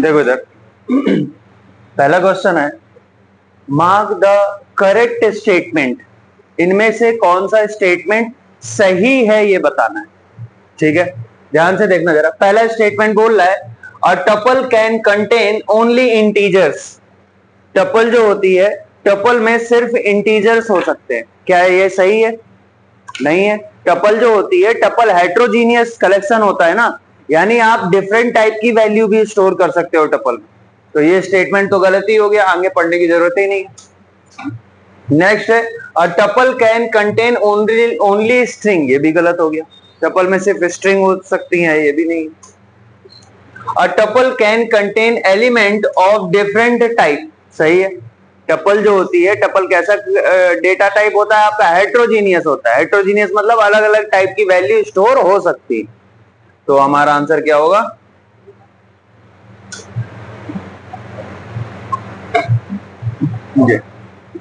देखो इधर पहला क्वेश्चन है, मार्क द करेक्ट स्टेटमेंट। इनमें से कौन सा स्टेटमेंट सही है ये बताना है। ठीक है, ध्यान से देखना जरा। पहला स्टेटमेंट बोल रहा है a tuple can contain only integers. Tuple जो होती है, टपल में सिर्फ इंटीजर्स हो सकते हैं। क्या है ये सही है? नहीं है। टपल जो होती है, टपल हेट्रोजीनियस कलेक्शन होता है ना, यानी आप डिफरेंट टाइप की वैल्यू भी स्टोर कर सकते हो टपल में। तो ये स्टेटमेंट तो गलत ही हो गया, आगे पढ़ने की जरूरत ही नहीं। नेक्स्ट है a tuple can contain only string. ये भी गलत हो गया, टपल में सिर्फ स्ट्रिंग हो सकती है, ये भी नहीं। A tuple can contain element of different type. सही है। टपल जो होती है, टपल कैसा डेटा टाइप होता है आपका? हेट्रोजीनियस होता है। हेट्रोजीनियस मतलब अलग अलग टाइप की वैल्यू स्टोर हो सकती है। तो हमारा आंसर क्या होगा?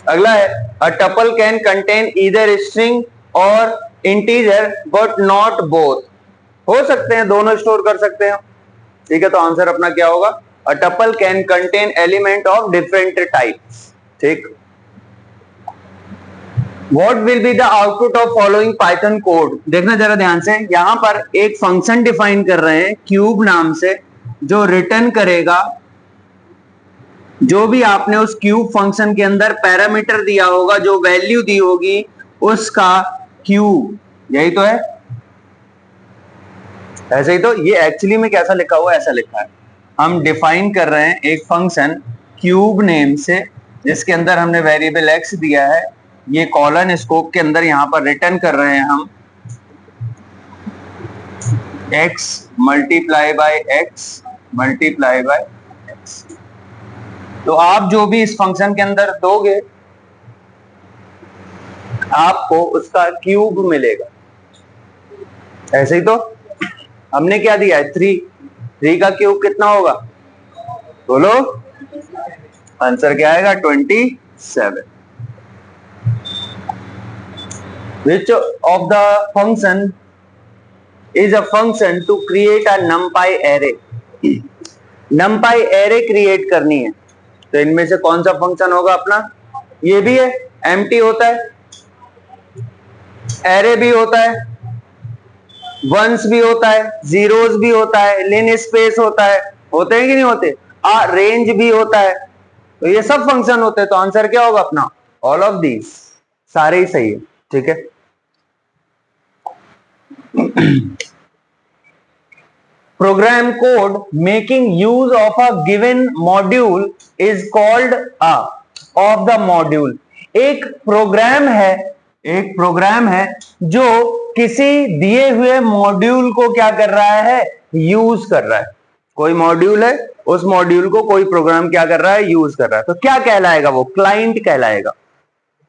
अगला है a tuple can contain either string और इंटीजर बट नॉट बोथ। हो सकते हैं, दोनों स्टोर कर सकते हैं। ठीक है, तो आंसर अपना क्या होगा? A tuple can contain element of different types. ठीक। What will be the output of following Python code? देखना जरा ध्यान से। यहां पर एक फंक्शन डिफाइन कर रहे हैं क्यूब नाम से, जो रिटर्न करेगा जो भी आपने उस क्यूब फंक्शन के अंदर पैरामीटर दिया होगा, जो वैल्यू दी होगी उसका क्यूब। यही तो है, ऐसे ही तो। ये एक्चुअली में कैसा लिखा हुआ है? ऐसा लिखा है, हम डिफाइन कर रहे हैं एक फंक्शन क्यूब नेम से, जिसके अंदर हमने वेरिएबल एक्स दिया है। ये कॉलन स्कोप के अंदर यहां पर रिटर्न कर रहे हैं हम x multiply by x multiply by x। तो आप जो भी इस फंक्शन के अंदर दोगे, आपको उसका क्यूब मिलेगा। ऐसे ही तो। हमने क्या दिया है? 3 का क्यूब कितना होगा? बोलो, आंसर क्या आएगा? 27। Which of the function is a function to create a numpy array? numpy array create करनी है, तो इनमें से कौन सा फंक्शन होगा अपना? ये भी है, एम्प्टी होता है, एरे भी होता है, वंस भी होता है, जीरोस भी होता है, लिन स्पेस होता है। होते हैं कि नहीं होते? रेंज भी होता है। तो ये सब फंक्शन होते हैं, तो आंसर क्या होगा अपना? All of these. सारे ही सही है। ठीक है। program code making use of a given module is called a of the module। एक प्रोग्राम है जो किसी दिए हुए मॉड्यूल को क्या कर रहा है? यूज कर रहा है। कोई मॉड्यूल है, उस मॉड्यूल को कोई प्रोग्राम क्या कर रहा है? यूज कर रहा है। तो क्या कहलाएगा वो? क्लाइंट कहलाएगा।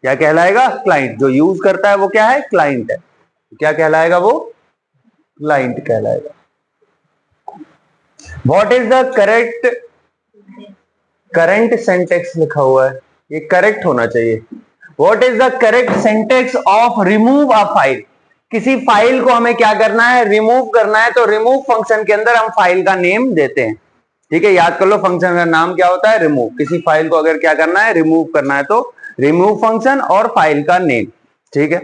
क्या कहलाएगा? क्लाइंट। जो यूज करता है वो क्या है? क्लाइंट है। क्या कहलाएगा वो? क्लाइंट कहलाएगा। What is the करंट सेंटेक्स लिखा हुआ है, ये करेक्ट होना चाहिए। What is the correct syntax of remove a file? किसी फाइल को हमें क्या करना है? रिमूव करना है। तो रिमूव फंक्शन के अंदर हम फाइल का नेम देते हैं। ठीक है, याद कर लो, फंक्शन का नाम क्या होता है? रिमूव। किसी फाइल को अगर क्या करना है? रिमूव करना है, तो रिमूव फंक्शन और फाइल का नेम। ठीक है।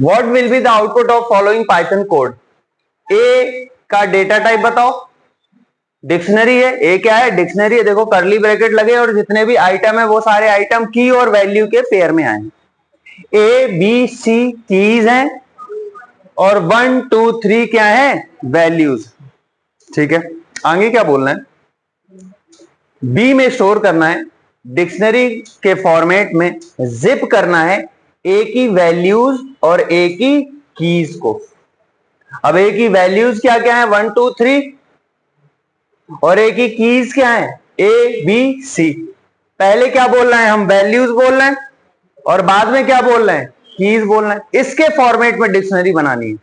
What will be the output of following Python code? ए का डेटा टाइप बताओ। डिक्शनरी है। ए क्या है? डिक्शनरी है। देखो कर्ली ब्रैकेट लगे और जितने भी आइटम है वो सारे आइटम की और वैल्यू के पेयर में आए। ए बी सी कीज हैं और 1 2 3 क्या है? वैल्यूज। ठीक है, आगे क्या बोलना है? बी में स्टोर करना है, डिक्शनरी के फॉर्मेट में जिप करना है ए की वैल्यूज और ए की कीज को। अब ए की वैल्यूज क्या क्या है? 1 2 3, और ए की कीज क्या है? A B C. पहले क्या बोल रहे हैं हम? वैल्यूज बोल रहे हैं, और बाद में क्या बोल रहे हैं? कीज बोल रहे हैं। इसके फॉर्मेट में डिक्शनरी बनानी है,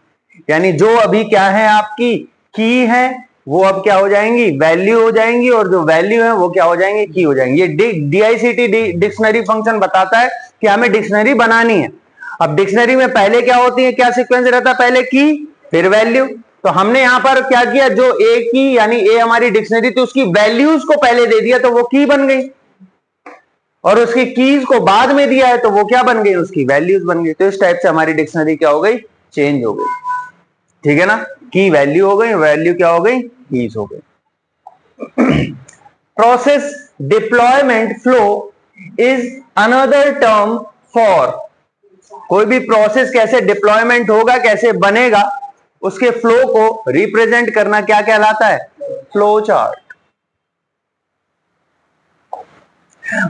यानी जो अभी क्या है आपकी की है, वो अब क्या हो जाएंगी, वैल्यू हो जाएंगी, और जो वैल्यू है वो क्या हो जाएंगे, की हो जाएंगे। ये DICT डिक्शनरी फंक्शन बताता है कि हमें डिक्शनरी बनानी है। अब डिक्शनरी में पहले क्या होती है, क्या सीक्वेंस रहता है, पहले की फिर वैल्यू। तो हमने यहां पर क्या किया, जो ए की यानी ए हमारी डिक्शनरी थी उसकी वैल्यूज को पहले दे दिया तो वो की बन गई, और उसकी कीज को बाद में दिया है तो वो क्या बन गई, उसकी वैल्यूज बन गई। तो इस टाइप से हमारी डिक्शनरी क्या हो गई, चेंज हो गई। ठीक है ना, की वैल्यू हो गई, वैल्यू क्या हो गई, कीज हो गई। Process deployment flow is another term for, कोई भी प्रोसेस कैसे डिप्लॉयमेंट होगा, कैसे बनेगा, उसके फ्लो को रिप्रेजेंट करना क्या कहलाता है, flow chart.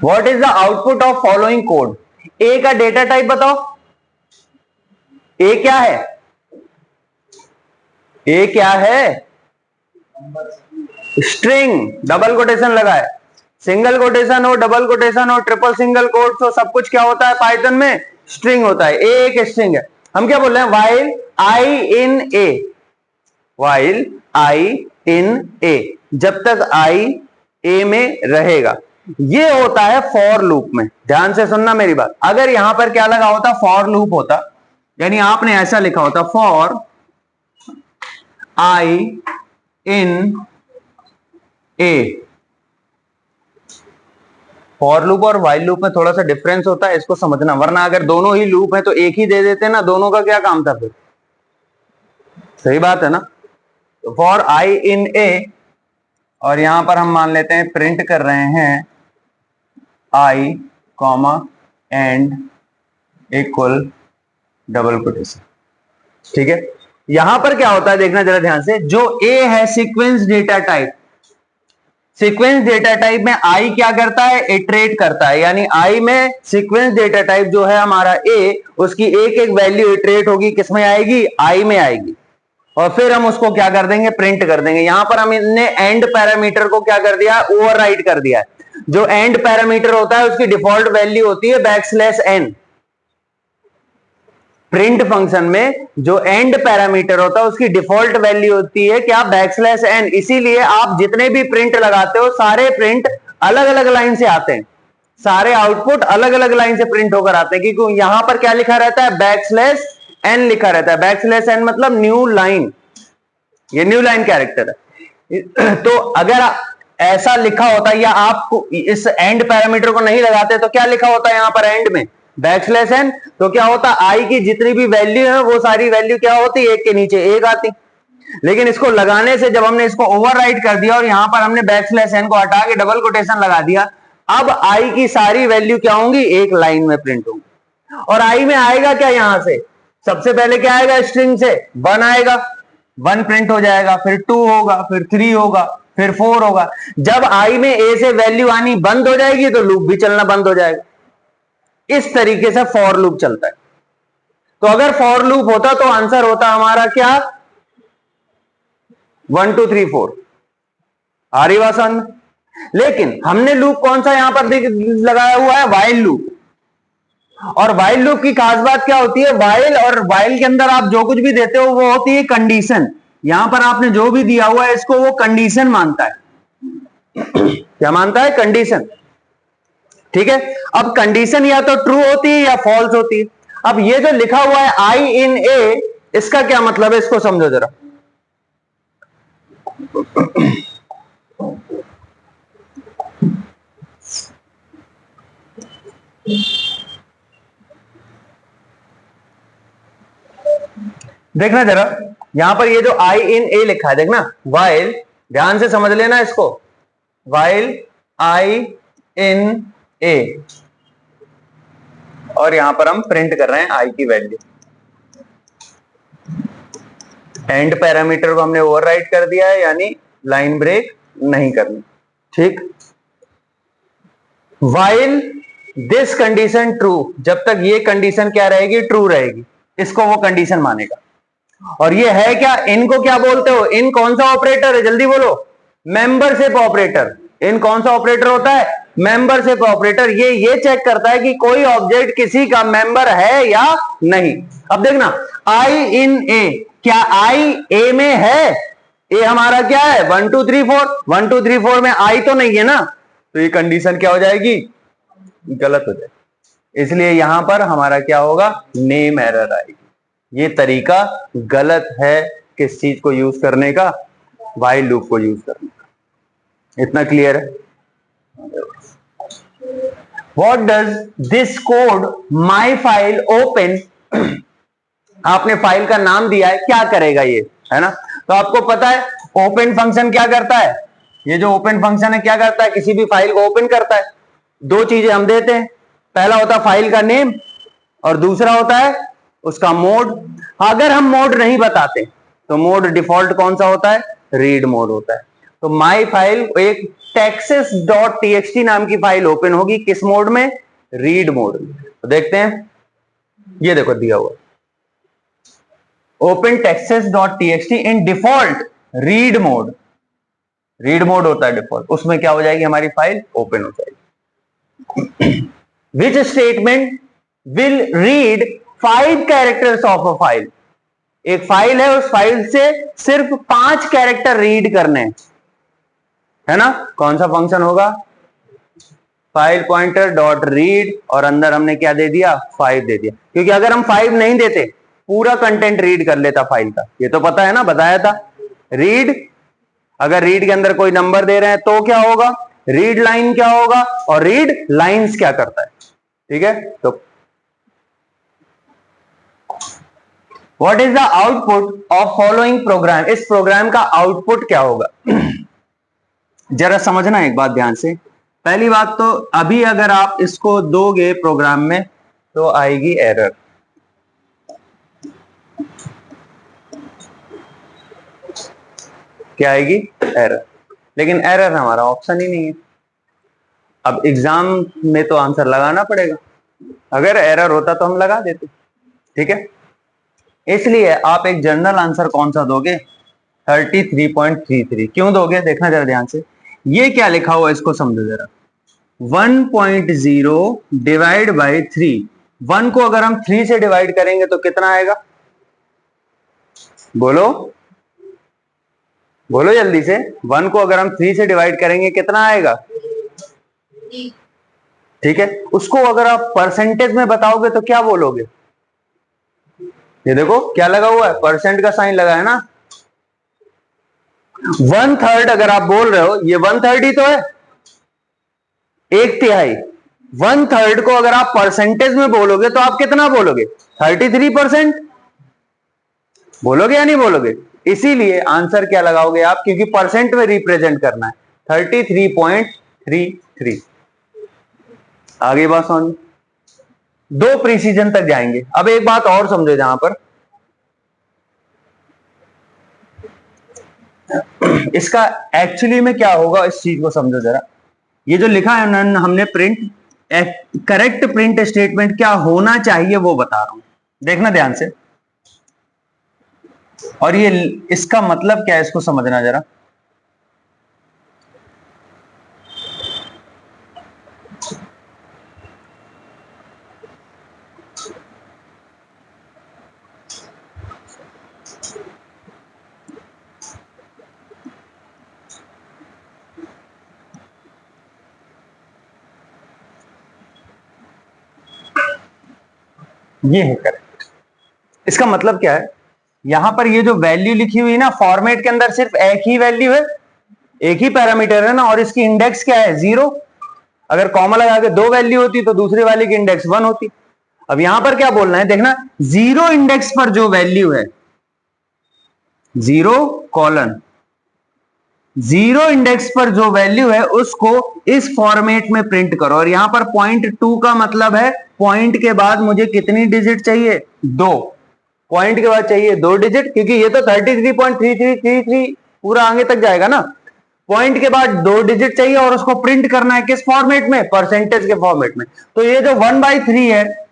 What is the output of following code, A का डेटा टाइप बताओ, ए क्या है, ए क्या है, स्ट्रिंग, डबल कोटेशन लगा है, सिंगल कोटेशन हो, डबल कोटेशन हो, ट्रिपल सिंगल कोट हो, सब कुछ क्या होता है पाइथन में, स्ट्रिंग होता है। ए एक स्ट्रिंग है। हम क्या बोल रहे हैं, while I in A, while I इन ए, जब तक आई ए में रहेगा, ये होता है फॉर लूप में। ध्यान से सुनना मेरी बात, अगर यहां पर क्या लगा होता, फॉर लूप होता, यानी आपने ऐसा लिखा होता, for I in A. For loop और वाइल लूप में थोड़ा सा डिफरेंस होता है, इसको समझना, वरना अगर दोनों ही लूप है तो एक ही दे देते ना, दोनों का क्या काम था फिर, सही बात है ना। तो फॉर आई इन ए, और यहां पर हम मान लेते हैं प्रिंट कर रहे हैं I comma end equal double quotation. ठीक है, यहां पर क्या होता है देखना जरा ध्यान से, जो ए है sequence data type, sequence data type में आई क्या करता है, इटरेट करता है, यानी आई में सीक्वेंस डेटा टाइप जो है हमारा ए, उसकी एक एक वैल्यू इटरेट होगी, किसमें आएगी, आई में आएगी, और फिर हम उसको क्या कर देंगे, प्रिंट कर देंगे। यहां पर हमने एंड पैरामीटर को क्या कर दिया, ओवरराइड कर दिया है। जो एंड पैरामीटर होता है उसकी डिफॉल्ट वैल्यू होती है \n। प्रिंट फंक्शन में जो एंड पैरामीटर होता है उसकी डिफॉल्ट वैल्यू होती है क्या, \n। इसीलिए आप जितने भी प्रिंट लगाते हो सारे प्रिंट अलग अलग लाइन से आते हैं, सारे आउटपुट अलग अलग लाइन से प्रिंट होकर आते हैं, क्योंकि यहां पर क्या लिखा रहता है, \n लिखा रहता है। \n मतलब न्यू लाइन, ये न्यू लाइन कैरेक्टर है। तो अगर ऐसा लिखा होता या आप इस एंड पैरामीटर को नहीं लगाते तो क्या लिखा होता है यहां पर एंड में, \n, तो क्या होता, आई की जितनी भी वैल्यू है वो सारी वैल्यू क्या होती, एक के नीचे एक आती। लेकिन इसको लगाने से जब हमने इसको ओवरराइड कर दिया और यहां पर हमने \n को हटा के डबल कोटेशन लगा दिया, अब आई की सारी वैल्यू क्या होंगी, एक लाइन में प्रिंट होंगी। और आई में आएगा क्या, यहां से सबसे पहले क्या आएगा, स्ट्रिंग से 1 आएगा, 1 प्रिंट हो जाएगा, फिर 2 होगा, फिर 3 होगा, फिर 4 होगा। जब आई में ए से वैल्यू आनी बंद हो जाएगी तो लूप भी चलना बंद हो जाएगा। इस तरीके से फॉर लूप चलता है। तो अगर फॉर लूप होता तो आंसर होता हमारा क्या, 1 2 3 4, आ रही बात समझ। लेकिन हमने लूप कौन सा यहां पर लगाया हुआ है, वाइल लूप। और वाइल लूप की खास बात क्या होती है, वाइल और वाइल के अंदर आप जो कुछ भी देते हो वो होती है कंडीशन। यहां पर आपने जो भी दिया हुआ है इसको वो कंडीशन मानता है। क्या मानता है, कंडीशन। ठीक है, अब कंडीशन या तो ट्रू होती है या फॉल्स होती है। अब ये जो लिखा हुआ है आई इन ए, इसका क्या मतलब है, इसको समझो जरा। देखना जरा, यहां पर ये जो आई इन ए लिखा है, देखना, वाइल, ध्यान से समझ लेना इसको, वाइल आई इन ए, और यहां पर हम प्रिंट कर रहे हैं आई की वैल्यू। एंड पैरामीटर को हमने ओवरराइड कर दिया है, यानी लाइन ब्रेक नहीं करनी। ठीक, वाइल दिस कंडीशन ट्रू, जब तक ये कंडीशन क्या रहेगी, ट्रू रहेगी, इसको वो कंडीशन मानेगा। और ये है क्या, इनको क्या बोलते हो, इन कौन सा ऑपरेटर है, जल्दी बोलो, मेंबरशिप ऑपरेटर। इन कौन सा ऑपरेटर होता है, मेंबरशिप ऑपरेटर। ये चेक करता है कि कोई ऑब्जेक्ट किसी का मेंबर है या नहीं। अब देखना, आई इन ए, क्या आई ए में है, ए हमारा क्या है 1 2 3 4, 1 2 3 4 में आई तो नहीं है ना, तो ये कंडीशन क्या हो जाएगी, गलत हो जाएगी। इसलिए यहां पर हमारा क्या होगा, नेम एरर आएगी। ये तरीका गलत है किस चीज को यूज करने का, व्हाइल लूप को यूज करने का। इतना क्लियर है? What does this code my file open आपने फाइल का नाम दिया है, क्या करेगा ये, है ना? तो आपको पता है ओपन फंक्शन क्या करता है, ये जो ओपन फंक्शन है क्या करता है, किसी भी फाइल को ओपन करता है। दो चीजें हम देते हैं, पहला होता है फाइल का नेम और दूसरा होता है उसका मोड। अगर हम मोड नहीं बताते तो मोड डिफॉल्ट कौन सा होता है, रीड मोड होता है। तो माई फाइल एक texas.txt नाम की फाइल ओपन होगी, किस मोड में, रीड मोड में। तो देखते हैं, ये देखो दिया हुआ open texas.txt in default read mode, read mode होता है डिफॉल्ट, उसमें क्या हो जाएगी, हमारी फाइल ओपन हो जाएगी। Which statement will read 5 characters of a file, एक फाइल है, उस फाइल से सिर्फ 5 कैरेक्टर रीड करने हैं, है ना? कौन सा फंक्शन होगा, फाइल पॉइंटर डॉट रीड, और अंदर हमने क्या दे दिया, 5 दे दिया, क्योंकि अगर हम 5 नहीं देते पूरा कंटेंट रीड कर लेता फाइल का, ये तो पता है ना, बताया था। रीड, अगर रीड के अंदर कोई नंबर दे रहे हैं तो क्या होगा, रीड लाइन क्या होगा, और रीड लाइंस क्या करता है, ठीक है? तो what is the output of following programme, इस प्रोग्राम का आउटपुट क्या होगा? जरा समझना एक बात ध्यान से। पहली बात तो अभी अगर आप इसको दोगे प्रोग्राम में तो आएगी एरर, क्या आएगी, एरर। लेकिन एरर हमारा ऑप्शन ही नहीं है। अब एग्जाम में तो आंसर लगाना पड़ेगा, अगर एरर होता तो हम लगा देते, ठीक है? इसलिए आप एक जनरल आंसर कौन सा दोगे, 33.33। क्यों दोगे, देखना जरा ध्यान से। ये क्या लिखा हुआ है इसको समझो जरा, 1.0 डिवाइड बाई 3। 1 को अगर हम 3 से डिवाइड करेंगे तो कितना आएगा, बोलो बोलो जल्दी से। 1 को अगर हम 3 से डिवाइड करेंगे कितना आएगा, ठीक है? उसको अगर आप परसेंटेज में बताओगे तो क्या बोलोगे, ये देखो क्या लगा हुआ है, परसेंट का साइन लगा है ना। 1/3 अगर आप बोल रहे हो, ये 1/3 ही तो है, 1/3। 1/3 को अगर आप परसेंटेज में बोलोगे तो आप कितना बोलोगे, 33% बोलोगे या नहीं बोलोगे? इसीलिए आंसर क्या लगाओगे आप, क्योंकि परसेंट में रिप्रेजेंट करना है, 33.33। आगे बात समझ, दो प्रिसीजन तक जाएंगे। अब एक बात और समझो, जहां पर इसका एक्चुअली में क्या होगा, इस चीज को समझो जरा। ये जो लिखा है हमने प्रिंट, करेक्ट प्रिंट स्टेटमेंट क्या होना चाहिए वो बता रहा हूं, देखना ध्यान से। और ये इसका मतलब क्या है, इसको समझना जरा। ये है करेक्ट। इसका मतलब क्या है, यहां पर ये जो वैल्यू लिखी हुई ना, फॉर्मेट के अंदर सिर्फ एक ही वैल्यू है, एक ही पैरामीटर है ना, और इसकी इंडेक्स क्या है, 0। अगर कॉमा लगा के 2 वैल्यू होती तो दूसरी वाली की इंडेक्स 1 होती। अब यहां पर क्या बोलना है, देखना, 0 इंडेक्स पर जो वैल्यू है, 0:, 0 इंडेक्स पर जो वैल्यू है उसको इस फॉर्मेट में प्रिंट करो। और यहां पर 0.2 का मतलब है पॉइंट के बाद मुझे कितनी डिजिट चाहिए, 2। पॉइंट के बाद चाहिए 2 डिजिट, क्योंकि ये तो 33.3333 पूरा आगे तक जाएगा ना। पॉइंट के बाद 2 डिजिट चाहिए और उसको प्रिंट करना है किस फॉर्मेट में, परसेंटेज के फॉर्मेट में। तो ये जो 1/3 है,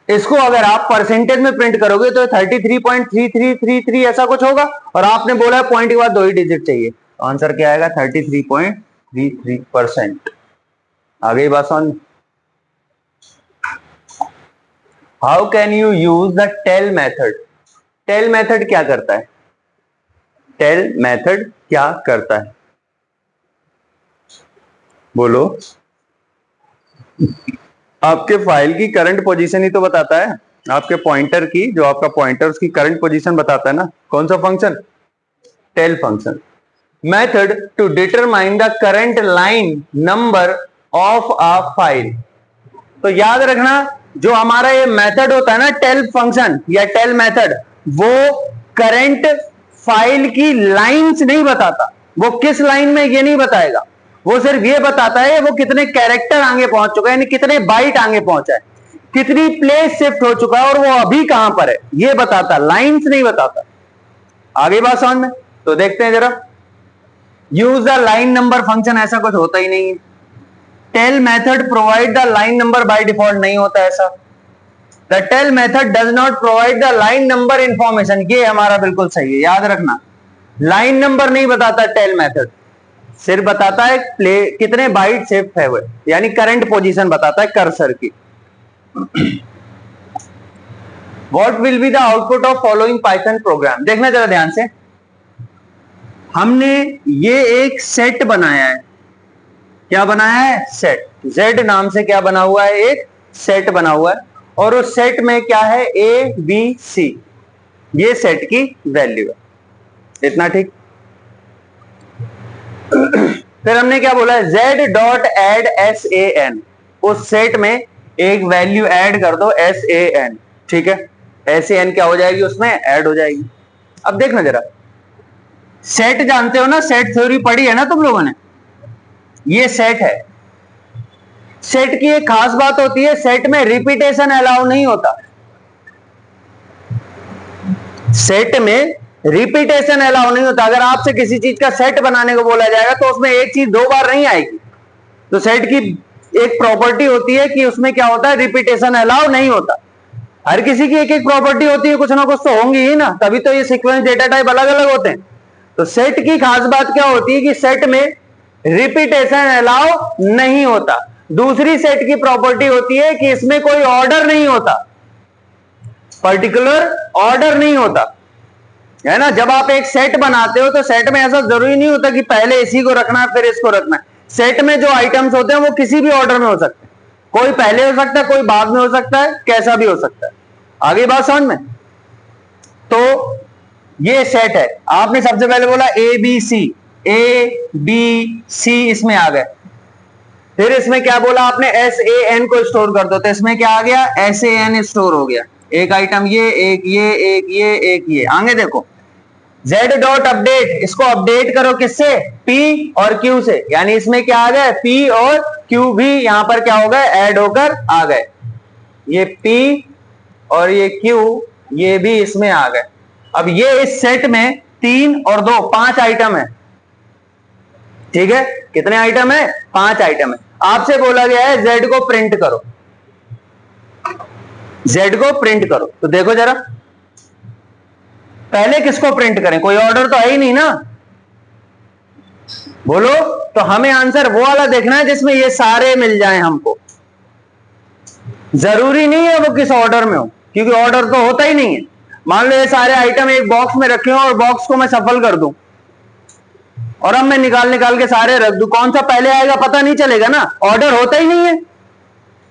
इसको अगर आप परसेंटेज में प्रिंट करोगे तो 33.3333 ऐसा कुछ होगा, और आपने बोला है पॉइंट के बाद 2 ही डिजिट चाहिए, तो आंसर क्या आएगा, 33.33%। आ गई बात समझ। How can you use the tell method, tell method क्या करता है, टेल मेथड क्या करता है? बोलो। आपके फाइल की करंट पोजीशन ही तो बताता है, आपके पॉइंटर की, जो आपका पॉइंटर उसकी करंट पोजीशन बताता है ना। कौन सा function? Tell function. Method to determine the current line number of a file. तो याद रखना, जो हमारा ये मेथड होता है ना, टेल फंक्शन या टेल मेथड, वो करंट फाइल की लाइंस नहीं बताता। वो किस लाइन में ये नहीं बताएगा, वो सिर्फ ये बताता है वो कितने कैरेक्टर आगे पहुंच चुका है, यानी कितने बाइट आगे पहुंचा है, कितनी प्लेस शिफ्ट हो चुका है और वो अभी कहां पर है, ये बताता, लाइंस नहीं बताता। आगे बात समझ में? तो देखते हैं जरा। Use the line number function, ऐसा कुछ होता ही नहीं है। Tell method provide the line number by default, नहीं होता ऐसा। The tell method does not provide the line number information, ये हमारा बिल्कुल सही है, याद रखना। लाइन नंबर नहीं बताता टेल मेथड, सिर्फ बताता है प्ले कितने बाइट शिफ्ट है वो, यानी करंट पोजीशन बताता है कर्सर की। What will be the output of following Python programme? देखना जरा ध्यान से। हमने ये एक सेट बनाया है, क्या बनाया है? सेट। Z नाम से क्या बना हुआ है? एक सेट बना हुआ है, और उस सेट में क्या है? ABC, ये सेट की वैल्यू है। इतना ठीक। फिर हमने क्या बोला है? Z डॉट एड SAN, उस सेट में एक वैल्यू ऐड कर दो SAN, ठीक है। SAN क्या हो जाएगी? उसमें ऐड हो जाएगी। अब देखना जरा, सेट जानते हो ना, सेट थ्योरी पढ़ी है ना तुम लोगों ने। ये सेट है, सेट की एक खास बात होती है, सेट में रिपीटेशन अलाउ नहीं होता। सेट में रिपीटेशन अलाउ नहीं होता। अगर आपसे किसी चीज का सेट बनाने को बोला जाएगा तो उसमें एक चीज दो बार नहीं आएगी। तो सेट की एक प्रॉपर्टी होती है कि उसमें क्या होता है? रिपीटेशन अलाउ नहीं होता। हर किसी की एक एक प्रॉपर्टी होती है, कुछ ना कुछ तो होंगी ही ना, तभी तो ये सीक्वेंस डेटा टाइप अलग अलग होते हैं। तो सेट की खास बात क्या होती है कि सेट में रिपीटेशन अलाउ नहीं होता। दूसरी सेट की प्रॉपर्टी होती है कि इसमें कोई ऑर्डर नहीं होता, पर्टिकुलर ऑर्डर नहीं होता, है ना। जब आप एक सेट बनाते हो तो सेट में ऐसा जरूरी नहीं होता कि पहले इसी को रखना है फिर इसको रखना है। सेट में जो आइटम्स होते हैं वो किसी भी ऑर्डर में हो सकते हैं, कोई पहले हो सकता है, कोई बाद में हो सकता है, कैसा भी हो सकता है। आगे बात समझ में? तो ये सेट है। आपने सबसे पहले बोला ABC इसमें आ गए। फिर इसमें क्या बोला आपने? SAN को स्टोर कर दो, तो इसमें क्या आ गया? SAN स्टोर हो गया। एक आइटम ये, एक ये, एक ये, एक ये। आगे देखो, Z डॉट अपडेट, इसको अपडेट करो किससे? P और Q से, यानी इसमें क्या आ गए? P और Q भी यहां पर क्या हो गए? ऐड होकर आ गए। ये P और ये Q, ये भी इसमें आ गए। अब ये इस सेट में 3 और 2 5 आइटम है, ठीक है। कितने आइटम है? 5 आइटम है। आपसे बोला गया है Z को प्रिंट करो, Z को प्रिंट करो। तो देखो जरा, पहले किसको प्रिंट करें? कोई ऑर्डर तो है ही नहीं ना, बोलो। तो हमें आंसर वो वाला देखना है जिसमें ये सारे मिल जाएं हमको। जरूरी नहीं है वो किस ऑर्डर में हो, क्योंकि ऑर्डर तो होता ही नहीं है। मान लो ये सारे आइटम एक बॉक्स में रखे हो और बॉक्स को मैं सफल कर दूं और अब मैं निकाल के सारे रख दूं, कौन सा पहले आएगा पता नहीं चलेगा ना। ऑर्डर होता ही नहीं है,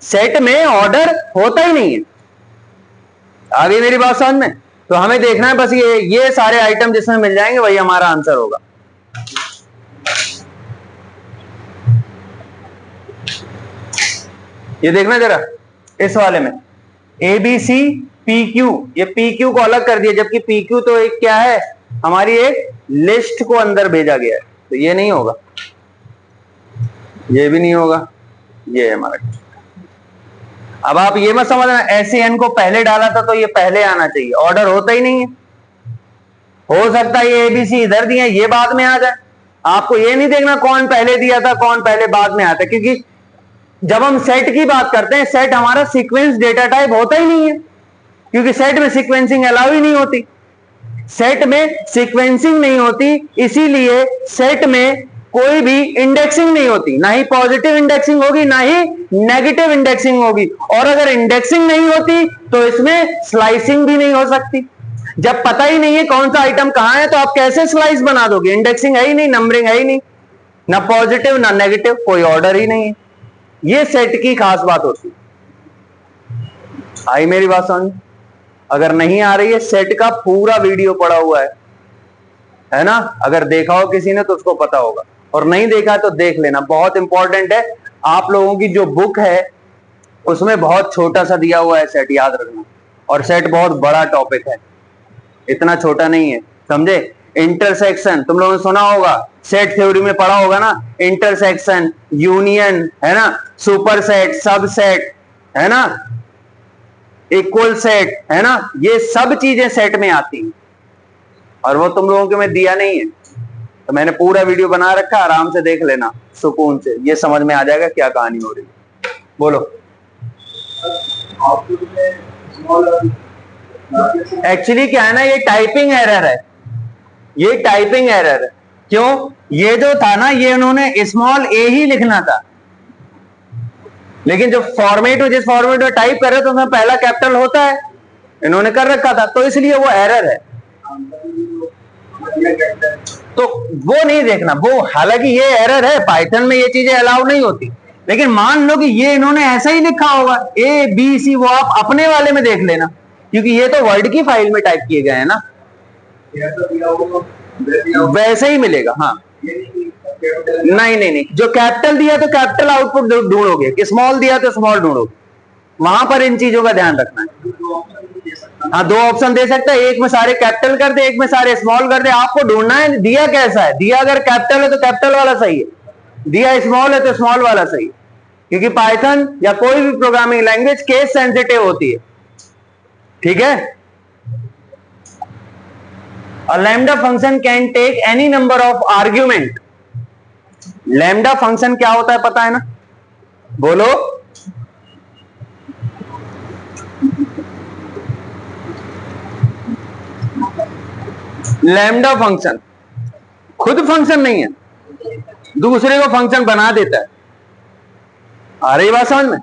सेट में ऑर्डर होता ही नहीं है। आगे मेरी बात समझ में? तो हमें देखना है बस ये सारे आइटम जिसमें मिल जाएंगे वही हमारा आंसर होगा। ये देखना जरा, इस वाले में ABC PQ, ये PQ को अलग कर दिया, जबकि PQ तो एक क्या है? हमारी एक लिस्ट को अंदर भेजा गया है, तो ये नहीं होगा, ये भी नहीं होगा, ये है हमारा। अब आप ये मत समझना SAN को पहले डाला था तो ये पहले आना चाहिए, ऑर्डर होता ही नहीं है। हो सकता है ये ABC इधर दिया, ये बाद में आ जाए। आपको ये नहीं देखना कौन पहले दिया था कौन पहले बाद में आता, क्योंकि जब हम सेट की बात करते हैं, सेट हमारा सीक्वेंस डेटा टाइप होता ही नहीं है, क्योंकि सेट में सीक्वेंसिंग अलाउ ही नहीं होती। सेट में सीक्वेंसिंग नहीं होती, इसीलिए सेट में कोई भी इंडेक्सिंग नहीं होती, ना ही पॉजिटिव इंडेक्सिंग होगी ना ही नेगेटिव इंडेक्सिंग होगी। और अगर इंडेक्सिंग नहीं होती तो इसमें स्लाइसिंग भी नहीं हो सकती। जब पता ही नहीं है कौन सा आइटम कहां है तो आप कैसे स्लाइस बना दोगे? इंडेक्सिंग है ही नहीं, नंबरिंग है ही नहीं, ना पॉजिटिव ना नेगेटिव, कोई ऑर्डर ही नहीं है। ये सेट की खास बात होती है। आई मेरी बात समझ? अगर नहीं आ रही है, सेट का पूरा वीडियो पड़ा हुआ है ना? अगर देखा हो किसी ने तो उसको पता होगा, और नहीं देखा तो देख लेना, बहुत इंपॉर्टेंट है। आप लोगों की जो बुक है उसमें बहुत छोटा सा दिया हुआ है सेट, याद रखना। और सेट बहुत बड़ा टॉपिक है, इतना छोटा नहीं है, समझे? इंटरसेक्शन तुम लोगों ने सुना होगा, सेट थ्योरी में पढ़ा होगा ना, इंटरसेक्शन, यूनियन, है ना, सुपर सेट, सब सेट, है ना, इक्वल सेट, है ना, ये सब चीजें सेट में आती हैं। और वो तुम लोगों के में दिया नहीं है, तो मैंने पूरा वीडियो बना रखा, आराम से देख लेना सुकून से, ये समझ में आ जाएगा क्या कहानी हो रही है। बोलो। एक्चुअली क्या है ना, ये टाइपिंग एरर है, ये टाइपिंग एरर है। क्यों? ये जो था ना, ये उन्होंने स्मॉल ए ही लिखना था, लेकिन जो फॉर्मेट में, जिस फॉर्मेट में टाइप कर रहे तो उसमें पहला कैपिटल होता है, इन्होंने कर रखा था, तो इसलिए वो एरर है। तो वो नहीं देखना, वो हालांकि ये एरर है, पाइथन में ये चीजें अलाउ नहीं होती, लेकिन मान लो कि ये इन्होंने ऐसा ही लिखा होगा ए बी सी, वो आप अपने वाले में देख लेना, क्योंकि ये तो वर्ड की फाइल में टाइप किए गए हैं ना, वैसे ही मिलेगा। हाँ, नहीं नहीं नहीं, जो कैपिटल दिया तो कैपिटल आउटपुट ढूंढोगे, स्मॉल दिया तो स्मॉल ढूंढोगे, वहां पर इन चीजों का ध्यान रखना है। हाँ, दो ऑप्शन दे सकता है, एक में सारे कैपिटल कर दे, एक में सारे स्मॉल कर दे, आपको ढूंढना है दिया कैसा है। दिया अगर कैपिटल है तो कैपिटल वाला सही है, दिया स्मॉल है तो स्मॉल वाला सही है, क्योंकि पाइथन या कोई भी प्रोग्रामिंग लैंग्वेज केस सेंसिटिव होती है, ठीक है। A lambda function can take any number of argument. Lambda function क्या होता है पता है ना? बोलो। लैम्डा फंक्शन खुद फंक्शन नहीं है, दूसरे को फंक्शन बना देता है। आ रही बात समझ में?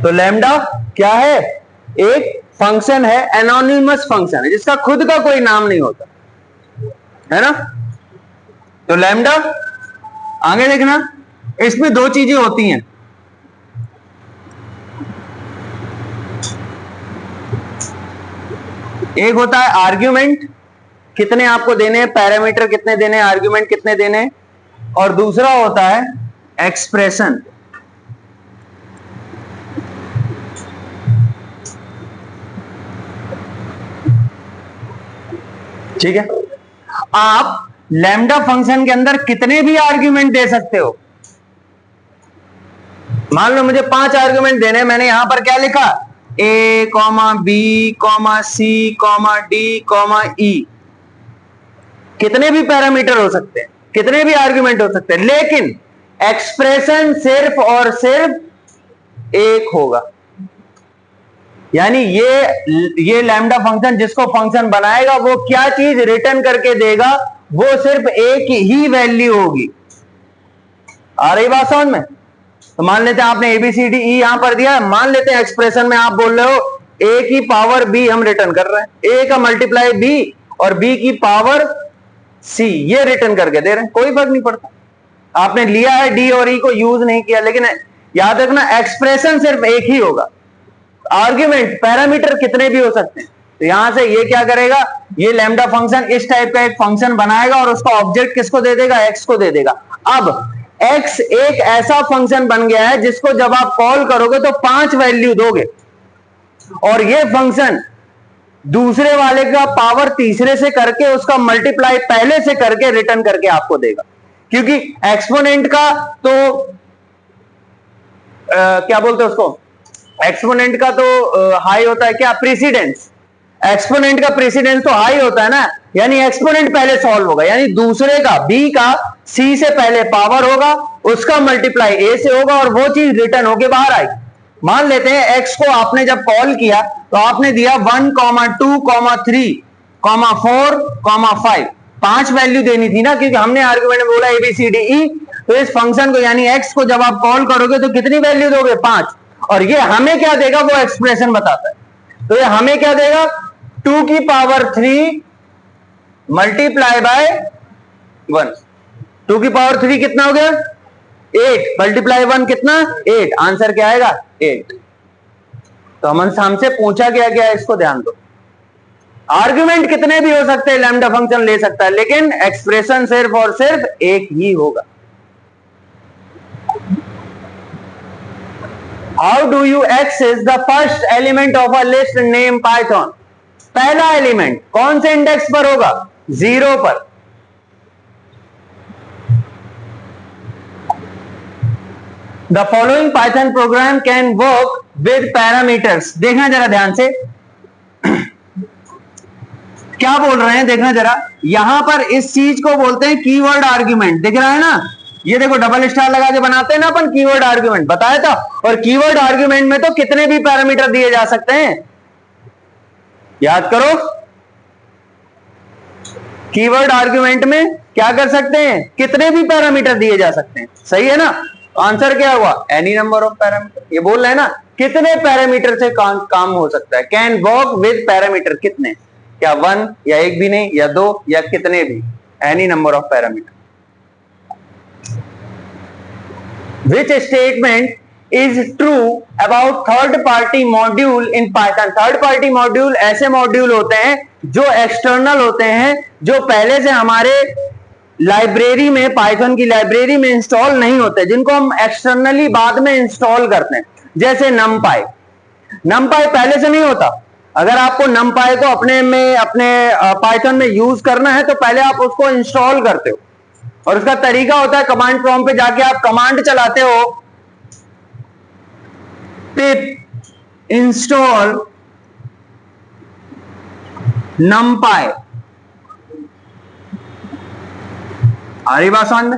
तो लैम्डा क्या है? एक फंक्शन है, एनोनिमस फंक्शन है, जिसका खुद का कोई नाम नहीं होता, है ना। तो लैम्डा, आगे देखना, इसमें दो चीजें होती हैं। एक होता है आर्ग्यूमेंट, कितने आपको देने हैं, पैरामीटर कितने देने हैं, आर्ग्यूमेंट कितने देने हैं, और दूसरा होता है एक्सप्रेशन। ठीक है, आप लैम्डा फंक्शन के अंदर कितने भी आर्ग्यूमेंट दे सकते हो। मान लो मुझे 5 आर्ग्यूमेंट देने, मैंने यहां पर क्या लिखा, ए comma B comma C comma D comma ई। कितने भी पैरामीटर हो सकते हैं, कितने भी आर्ग्यूमेंट हो सकते हैं, लेकिन एक्सप्रेशन सिर्फ और सिर्फ एक होगा। यानी ये लैम्डा फंक्शन जिसको फंक्शन बनाएगा वो क्या चीज रिटर्न करके देगा, वो सिर्फ एक ही वैल्यू होगी। आ रही बात समझ में? तो मान लेते हैं आपने ABCD E यहां पर दिया, मान लेते हैं एक्सप्रेशन में आप बोल रहे हो A की पावर B हम रिटर्न कर रहे हैं, A का मल्टीप्लाई B और B की पावर C, ये रिटर्न करके दे रहे हैं, कोई फर्क नहीं पड़ता। आपने लिया है D और E को, यूज नहीं किया, लेकिन याद रखना एक्सप्रेशन सिर्फ एक ही होगा। आर्ग्यूमेंट, पैरामीटर कितने भी हो सकते हैं। तो यहां से ये क्या करेगा, ये लैम्डा फंक्शन इस टाइप का एक फंक्शन बनाएगा और उसका ऑब्जेक्ट किसको दे देगा, x को दे देगा। अब x एक ऐसा फंक्शन बन गया है जिसको जब आप कॉल करोगे तो 5 वैल्यू दोगे, और ये फंक्शन दूसरे वाले का पावर तीसरे से करके उसका मल्टीप्लाई पहले से करके रिटर्न करके आपको देगा। क्योंकि एक्सपोनेंट का तो क्या बोलते हैं उसको, एक्सपोनेंट का तो हाई होता है क्या, प्रेसिडेंस। एक्सपोनेंट का प्रेसिडेंस तो हाई होता है ना, यानी एक्सपोनेंट पहले सॉल्व होगा, यानी दूसरे का b का c से पहले पावर होगा, उसका मल्टीप्लाई a से होगा और वो चीज रिटर्न होके बाहर आएगी। मान लेते हैं x को आपने जब कॉल किया तो आपने दिया 1, 2, 3, 4, 5, 5 वैल्यू देनी थी ना, क्योंकि हमने आर्गुमेंट में बोला ABCDE। तो इस फंक्शन को यानी x को जब आप कॉल करोगे तो कितनी वैल्यू दोगे, 5, और ये हमें क्या देगा वो एक्सप्रेशन बताता है। तो ये हमें क्या देगा, 2 की पावर 3 मल्टीप्लाई बाय 1। 2 की पावर 3 कितना हो गया? 8 मल्टीप्लाई 1 कितना? 8। आंसर क्या आएगा? 8। तो हमसे पूछा गया क्या, इसको ध्यान दो। आर्ग्यूमेंट कितने भी हो सकते हैं, लैम्डा फंक्शन ले सकता है, लेकिन एक्सप्रेशन सिर्फ और सिर्फ एक ही होगा। How do you access the first element of a list name Python? पहला एलिमेंट कौन से इंडेक्स पर होगा? 0 पर। The following Python program can work with parameters. देखना जरा ध्यान से क्या बोल रहे हैं, देखना जरा। यहां पर इस चीज को बोलते हैं कीवर्ड आर्ग्यूमेंट। दिख रहा है ना, ये देखो डबल स्टार लगा के बनाते हैं ना अपन, कीवर्ड आर्ग्यूमेंट बताया था। और कीवर्ड आर्ग्यूमेंट में तो कितने भी पैरामीटर दिए जा सकते हैं, याद करो। कीवर्ड आर्ग्यूमेंट में क्या कर सकते हैं, कितने भी पैरामीटर दिए जा सकते हैं, सही है ना। आंसर क्या हुआ? Any number of parameter. ये बोल रहे हैं ना, कितने पैरामीटर से काम हो सकता है। कैन वर्क विद पैरामीटर, कितने, क्या 1 या 1 भी नहीं, या 2 या कितने भी, any number of parameter. Which statement is true about third party module in Python? Third party module ऐसे मॉड्यूल होते हैं जो एक्सटर्नल होते हैं, जो पहले से हमारे लाइब्रेरी में, पाइथन की लाइब्रेरी में इंस्टॉल नहीं होते, जिनको हम एक्सटर्नली बाद में इंस्टॉल करते हैं। जैसे numpy पहले से नहीं होता। अगर आपको numpy को अपने पाइथन में यूज करना है तो पहले आप उसको इंस्टॉल करते हो, और उसका तरीका होता है कमांड प्रॉम्प्ट पे जाके आप कमांड चलाते हो, पिप इंस्टॉल numpy। आ रही बात समझ में?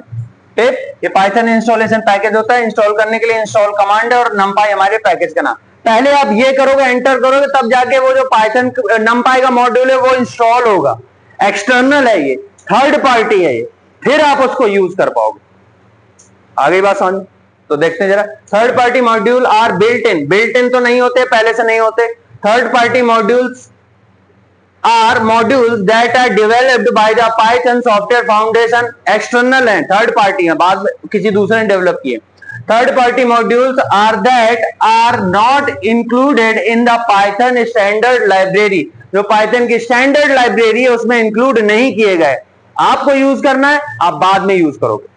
पिप ये पाइथन इंस्टॉलेशन पैकेज होता है, इंस्टॉल करने के लिए इंस्टॉल कमांड है, और numpy हमारे पैकेज का नाम। पहले आप ये करोगे, एंटर करोगे, तब जाके वो जो पाइथन numpy का मॉड्यूल है वो इंस्टॉल होगा। एक्सटर्नल है ये, थर्ड पार्टी है ये, फिर आप उसको यूज कर पाओगे। आ गई बात समझ? तो देखते हैं जरा। Third party module are built in तो नहीं होते, पहले से नहीं होते। Third party modules are modules that are developed by the Python software foundation. External है, थर्ड पार्टी है, बाद में किसी दूसरे ने डेवलप किए। Third party modules are that are not included in the Python standard library. जो पाइथन की स्टैंडर्ड लाइब्रेरी है उसमें इंक्लूड नहीं किए गए, आपको यूज करना है, आप बाद में यूज करोगे।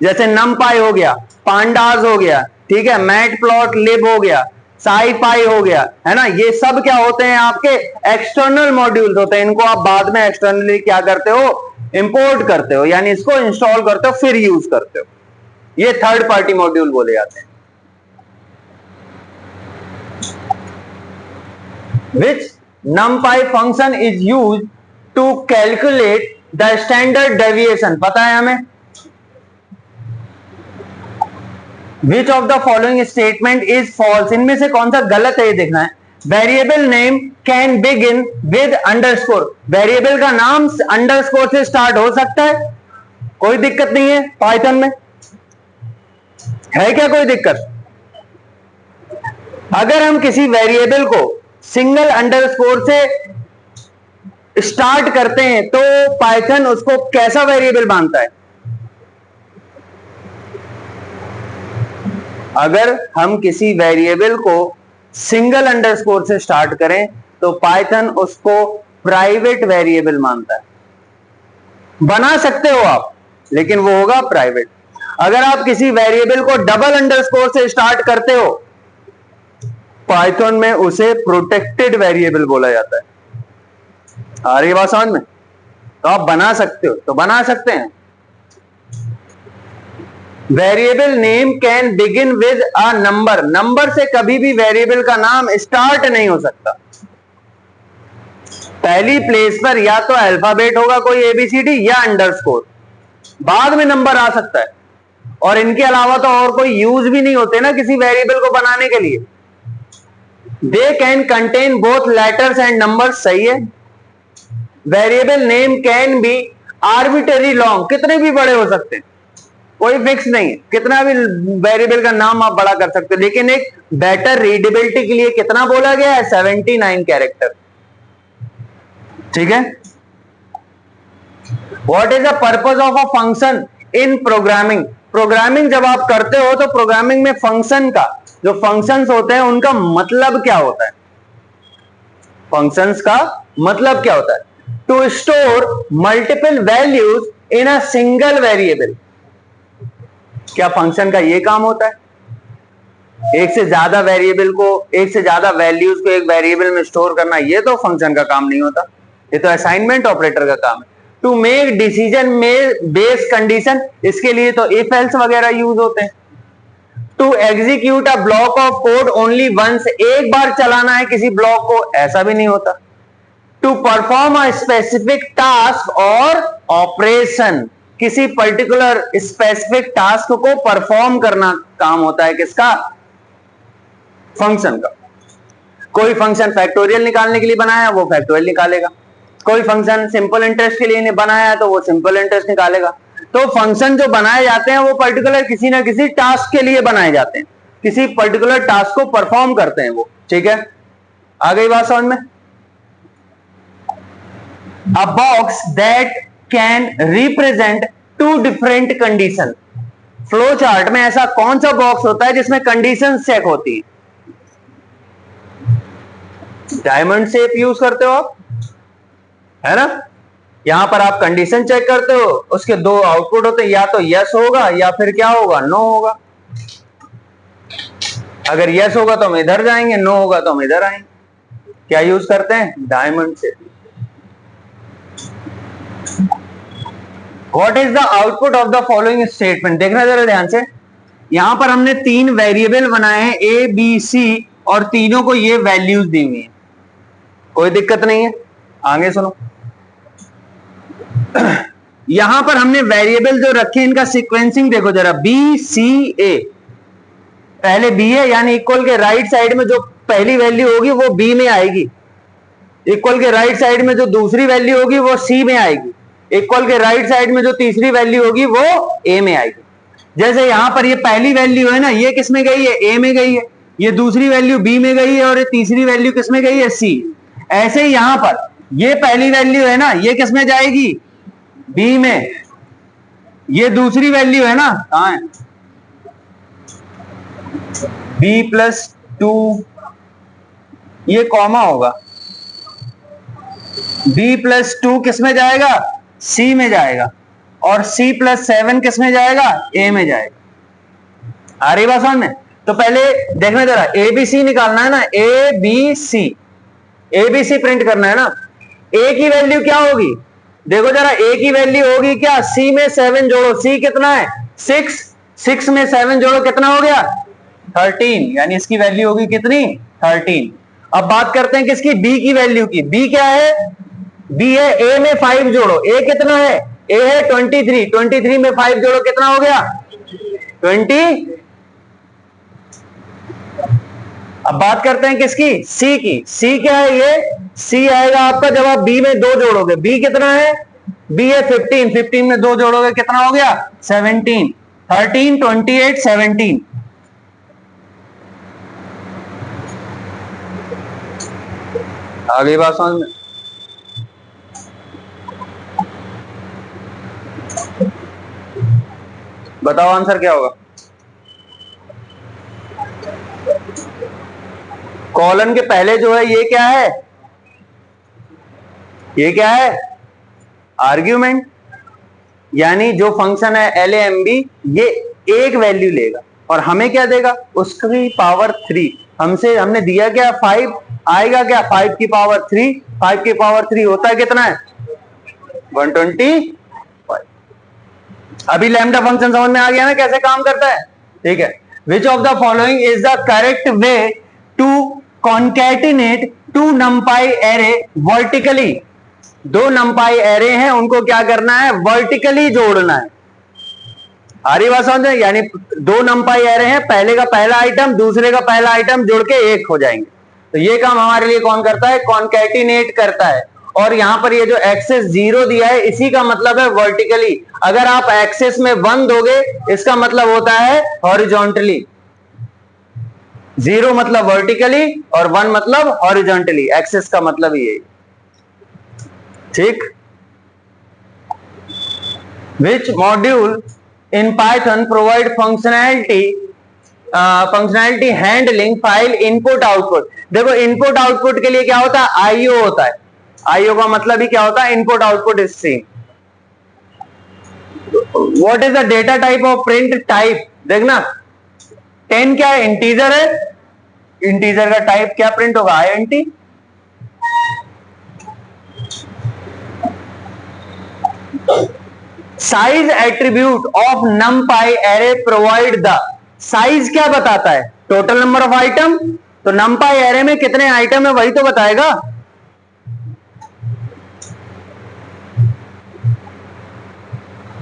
जैसे numpy हो गया, pandas हो गया, ठीक है, matplotlib हो गया, scipy हो गया, है ना। ये सब क्या होते हैं, आपके एक्सटर्नल मॉड्यूल्स होते हैं। इनको आप बाद में एक्सटर्नली क्या करते हो, इंपोर्ट करते हो, यानी इसको इंस्टॉल करते हो फिर यूज करते हो। ये थर्ड पार्टी मॉड्यूल बोले जाते हैं। Which numpy function is used to calculate the standard deviation? पता है हमें। Which of the following statement is false? इनमें से कौन सा गलत है ये देखना है। Variable name can begin with underscore. Variable का नाम अंडरस्कोर से स्टार्ट हो सकता है, कोई दिक्कत नहीं है। पाइथन में है क्या कोई दिक्कत? अगर हम किसी वेरिएबल को सिंगल अंडरस्कोर से स्टार्ट करते हैं तो पाइथन उसको कैसा वेरिएबल मानता है? अगर हम किसी वेरिएबल को सिंगल अंडरस्कोर से स्टार्ट करें तो पाइथन उसको प्राइवेट वेरिएबल मानता है। बना सकते हो आप, लेकिन वो होगा प्राइवेट। अगर आप किसी वेरिएबल को डबल अंडरस्कोर से स्टार्ट करते हो, पाइथन में उसे प्रोटेक्टेड वेरिएबल बोला जाता है। आ रही बात समझ में? तो आप बना सकते हो, तो बना सकते हैं। Variable name can begin with a number. Number से कभी भी वेरिएबल का नाम स्टार्ट नहीं हो सकता। पहली प्लेस पर या तो अल्फाबेट होगा कोई एबीसीडी या अंडरस्कोर, बाद में नंबर आ सकता है। और इनके अलावा तो और कोई यूज भी नहीं होते ना किसी वेरिएबल को बनाने के लिए। They can contain both letters and numbers, सही है। Variable name can be arbitrary long, कितने भी बड़े हो सकते हैं, कोई फिक्स नहीं है, कितना भी वेरिएबल का नाम आप बड़ा कर सकते हो। लेकिन एक बेटर रीडेबिलिटी के लिए कितना बोला गया है? 79 कैरेक्टर। ठीक है। What is the purpose of a function in programming? Programming जब आप करते हो तो प्रोग्रामिंग में फंक्शन का, जो फंक्शंस होते हैं उनका मतलब क्या होता है? फंक्शंस का मतलब क्या होता है? To store multiple values in a single variable. क्या फंक्शन का ये काम होता है? एक से ज्यादा वेरिएबल को, एक से ज्यादा वैल्यूज को एक वेरिएबल में स्टोर करना, ये तो फंक्शन का काम नहीं होता, ये तो असाइनमेंट ऑपरेटर का काम है। टू मेक डिसीजन में बेस कंडीशन, इसके लिए तो इफ एल्स वगैरह यूज होते हैं। To execute a block of code only once, एक बार चलाना है किसी ब्लॉक को, ऐसा भी नहीं होता। To perform a specific task और ऑपरेशन, किसी पर्टिकुलर स्पेसिफिक टास्क को परफॉर्म करना काम होता है किसका? फंक्शन का। कोई फंक्शन फैक्टोरियल निकालने के लिए बनाया, वो फैक्टोरियल निकालेगा। कोई फंक्शन सिंपल इंटरेस्ट के लिए बनाया है तो वो सिंपल इंटरेस्ट निकालेगा। तो फंक्शन जो बनाए जाते हैं वो पर्टिकुलर किसी ना किसी टास्क के लिए बनाए जाते हैं, किसी पर्टिकुलर टास्क को परफॉर्म करते हैं वो। ठीक है, आ गई बात समझ में? A box that can represent two different condition. Flow chart में ऐसा कौन सा बॉक्स होता है जिसमें कंडीशन चेक होती है? डायमंड शेप यूज करते हो आप, है ना? यहां पर आप कंडीशन चेक करते हो, उसके दो आउटपुट होते हैं, या तो यस होगा या फिर क्या होगा? नो होगा। अगर यस होगा तो हम इधर जाएंगे, नो होगा तो हम इधर आएंगे। क्या यूज करते हैं? Diamond shape. What is the output of the following statement? देखना जरा ध्यान से। यहां पर हमने तीन वेरिएबल बनाए हैं ए बी सी, और तीनों को ये वैल्यूज दी हुई है, कोई दिक्कत नहीं है। आगे सुनो, यहां पर हमने वेरिएबल जो रखे इनका सीक्वेंसिंग देखो जरा, बी सी ए। पहले बी है, यानी इक्वल के राइट साइड में जो पहली वैल्यू होगी वो बी में आएगी। इक्वल के राइट साइड में जो दूसरी वैल्यू होगी वो सी में आएगी। इक्वल के राइट साइड में जो तीसरी वैल्यू होगी वो ए में आएगी। जैसे यहां पर ये पहली वैल्यू है ना, ये किस में गई है? ए में गई है। ये दूसरी वैल्यू बी में गई है, और ये तीसरी वैल्यू किस में गई है? सी। ऐसे ही यहां पर ये पहली वैल्यू है ना, ये किस में जाएगी? बी में। ये दूसरी वैल्यू है ना, कहां है? बी प्लस 2, ये कॉमा होगा। बी प्लस 2 किस में जाएगा? सी में जाएगा। और सी प्लस 7 किस में जाएगा? ए में जाएगा। आ रही बात समझ में? तो पहले देखना जरा, ए बी सी निकालना है ना, A B C, A B C print करना है ना। ए की वैल्यू क्या होगी? देखो जरा, ए की वैल्यू होगी क्या? सी में 7 जोड़ो, सी कितना है? 6, 6 में 7 जोड़ो, कितना हो गया? 13, यानी इसकी वैल्यू होगी कितनी? 13। अब बात करते हैं किसकी? बी की वैल्यू की। बी क्या है? बी है ए में 5 जोड़ो, ए कितना है? ए है 23, 23 में 5 जोड़ो, कितना हो गया? 20। अब बात करते हैं किसकी? सी की। सी क्या है? ये सी आएगा आपका जब आप बी में 2 जोड़ोगे। बी कितना है? बी है 15, 15 में 2 जोड़ोगे, कितना हो गया? 17। 13, 28, 17। आगे बात समझ में? बताओ आंसर क्या होगा? कॉलन के पहले जो है ये क्या है? ये क्या है? आर्ग्यूमेंट। यानी जो फंक्शन है LAMB, ये एक वैल्यू लेगा और हमें क्या देगा? उसकी पावर 3। हमने दिया क्या? 5 आएगा क्या? 5 की पावर 3, 5 की पावर 3 होता है कितना है? 125। अभी लैम्डा फंक्शन समझ में आ गया ना कैसे काम करता है? ठीक है। Which of the following is the correct way to concatenate two NumPy array vertically? दो नंपाई एरे हैं, उनको क्या करना है? वर्टिकली जोड़ना है। आ रही बात समझ? यानी दो नंपाई एरे हैं, पहले का पहला आइटम दूसरे का पहला आइटम जुड़ के एक हो जाएंगे। तो ये काम हमारे लिए कौन करता है? कॉन्कैटिनेट करता है। और यहां पर ये जो एक्सेस 0 दिया है, इसी का मतलब है वर्टिकली। अगर आप एक्सेस में 1 दोगे, इसका मतलब होता है हॉरिजॉन्टली। 0 मतलब वर्टिकली और 1 मतलब हॉरिजॉन्टली। एक्सेस का मतलब यही। ठीक। Which module in Python provide functionality handling file input output? देखो इनपुट आउटपुट के लिए क्या होता है, आईओ होता है। आईओ का मतलब ही क्या होता है, input output stream. What is the data type of print type? देखना 10 क्या है, इंटीजर है। इंटीजर का टाइप क्या प्रिंट होगा, INT। Size attribute of numpy array provide the, size क्या बताता है, टोटल नंबर ऑफ आइटम। तो numpy एरे में कितने आइटम है वही तो बताएगा।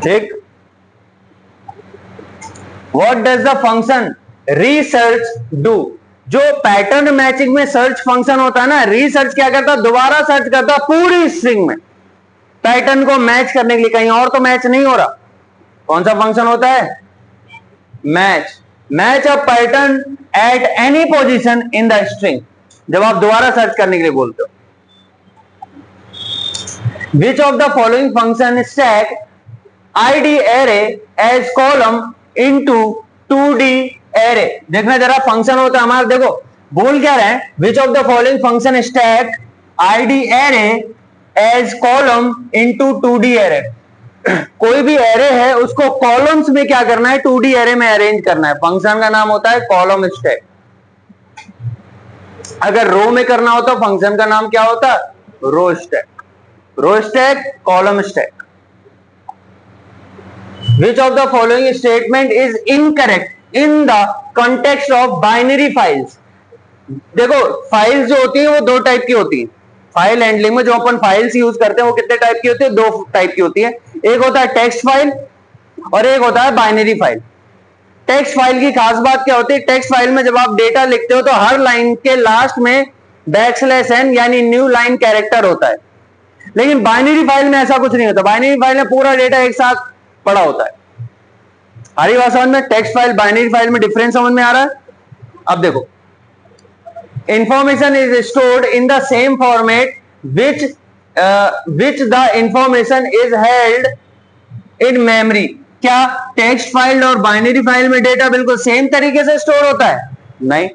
ठीक। What does the function research do? जो पैटर्न मैचिंग में सर्च फंक्शन होता है ना, रीसर्च क्या करता है, दोबारा सर्च करता है पूरी स्ट्रिंग में पैटर्न को मैच करने के लिए, कहीं और तो मैच नहीं हो रहा। कौन सा फंक्शन होता है, match. Match a pattern at any position in the string, जब आप दोबारा सर्च करने के लिए बोलते हो। Which of the following function stack ID array as column into 2D array? देखना जरा, फंक्शन होता है हमारा, देखो बोल क्या रहे हैं, which of the following function stack ID array as column into 2D array. कोई भी एरे है उसको कॉलम्स में क्या करना है, 2D एरे में अरेंज करना है। फंक्शन का नाम होता है कॉलम स्टैक। अगर रो में करना हो तो फंक्शन का नाम क्या होता है, row stack. Row stack, column stack. Which of the following statement is incorrect in the context of binary files? देखो फाइल्स जो होती हैं वो दो टाइप की होती हैं। फाइल हैंडलिंग में जो अपन फाइल्स यूज करते हैं वो कितने टाइप की होती है, दो टाइप की होती है। एक होता है टेक्स्ट फाइल और एक होता है बाइनरी फाइल। टेक्स्ट फाइल की खास बात क्या होती है, टेक्स्ट फाइल में जब आप डेटा लिखते हो तो हर लाइन के लास्ट में \n यानी न्यू लाइन कैरेक्टर होता है। लेकिन बाइनरी फाइल में ऐसा कुछ नहीं होता। बाइनरी फाइल में पूरा डेटा एक साथ पड़ा होता है। हरी बात समझ में, टेक्स्ट फाइल बाइनरी फाइल में डिफरेंस समझ में आ रहा है। अब देखो, information is stored in the same format which the information is held in memory. क्या टेक्स्ट फाइल और बाइनरी फाइल में डेटा बिल्कुल सेम तरीके से स्टोर होता है? नहीं।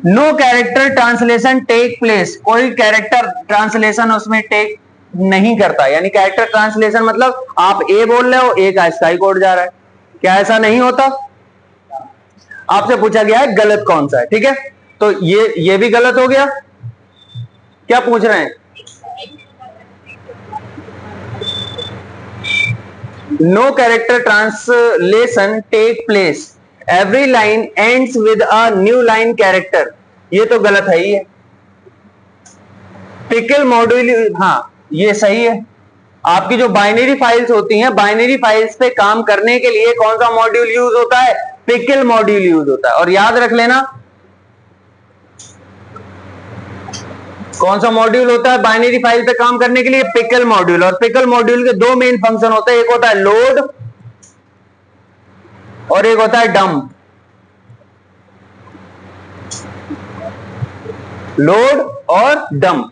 No character translation take place, कोई कैरेक्टर ट्रांसलेशन उसमें टेक नहीं करता। यानी कैरेक्टर ट्रांसलेशन मतलब आप ए बोल रहे हो, ए का स्काई कोड जा रहा है, क्या ऐसा नहीं होता? आपसे पूछा गया है गलत कौन सा है, ठीक है, तो ये भी गलत हो गया। क्या पूछ रहे हैं, no character translation take place, every line ends with a new line character, ये तो गलत है ही है। पिकल मॉड्यूल, हाँ ये सही है। आपकी जो बाइनरी फाइल्स होती हैं, बाइनरी फाइल्स पे काम करने के लिए कौन सा मॉड्यूल यूज होता है, पिकल मॉड्यूल यूज होता है। और याद रख लेना कौन सा मॉड्यूल होता है बाइनरी फाइल पे काम करने के लिए, पिकल मॉड्यूल। और पिकल मॉड्यूल के दो मेन फंक्शन होते हैं, एक होता है लोड और एक होता है डंप। लोड और डंप,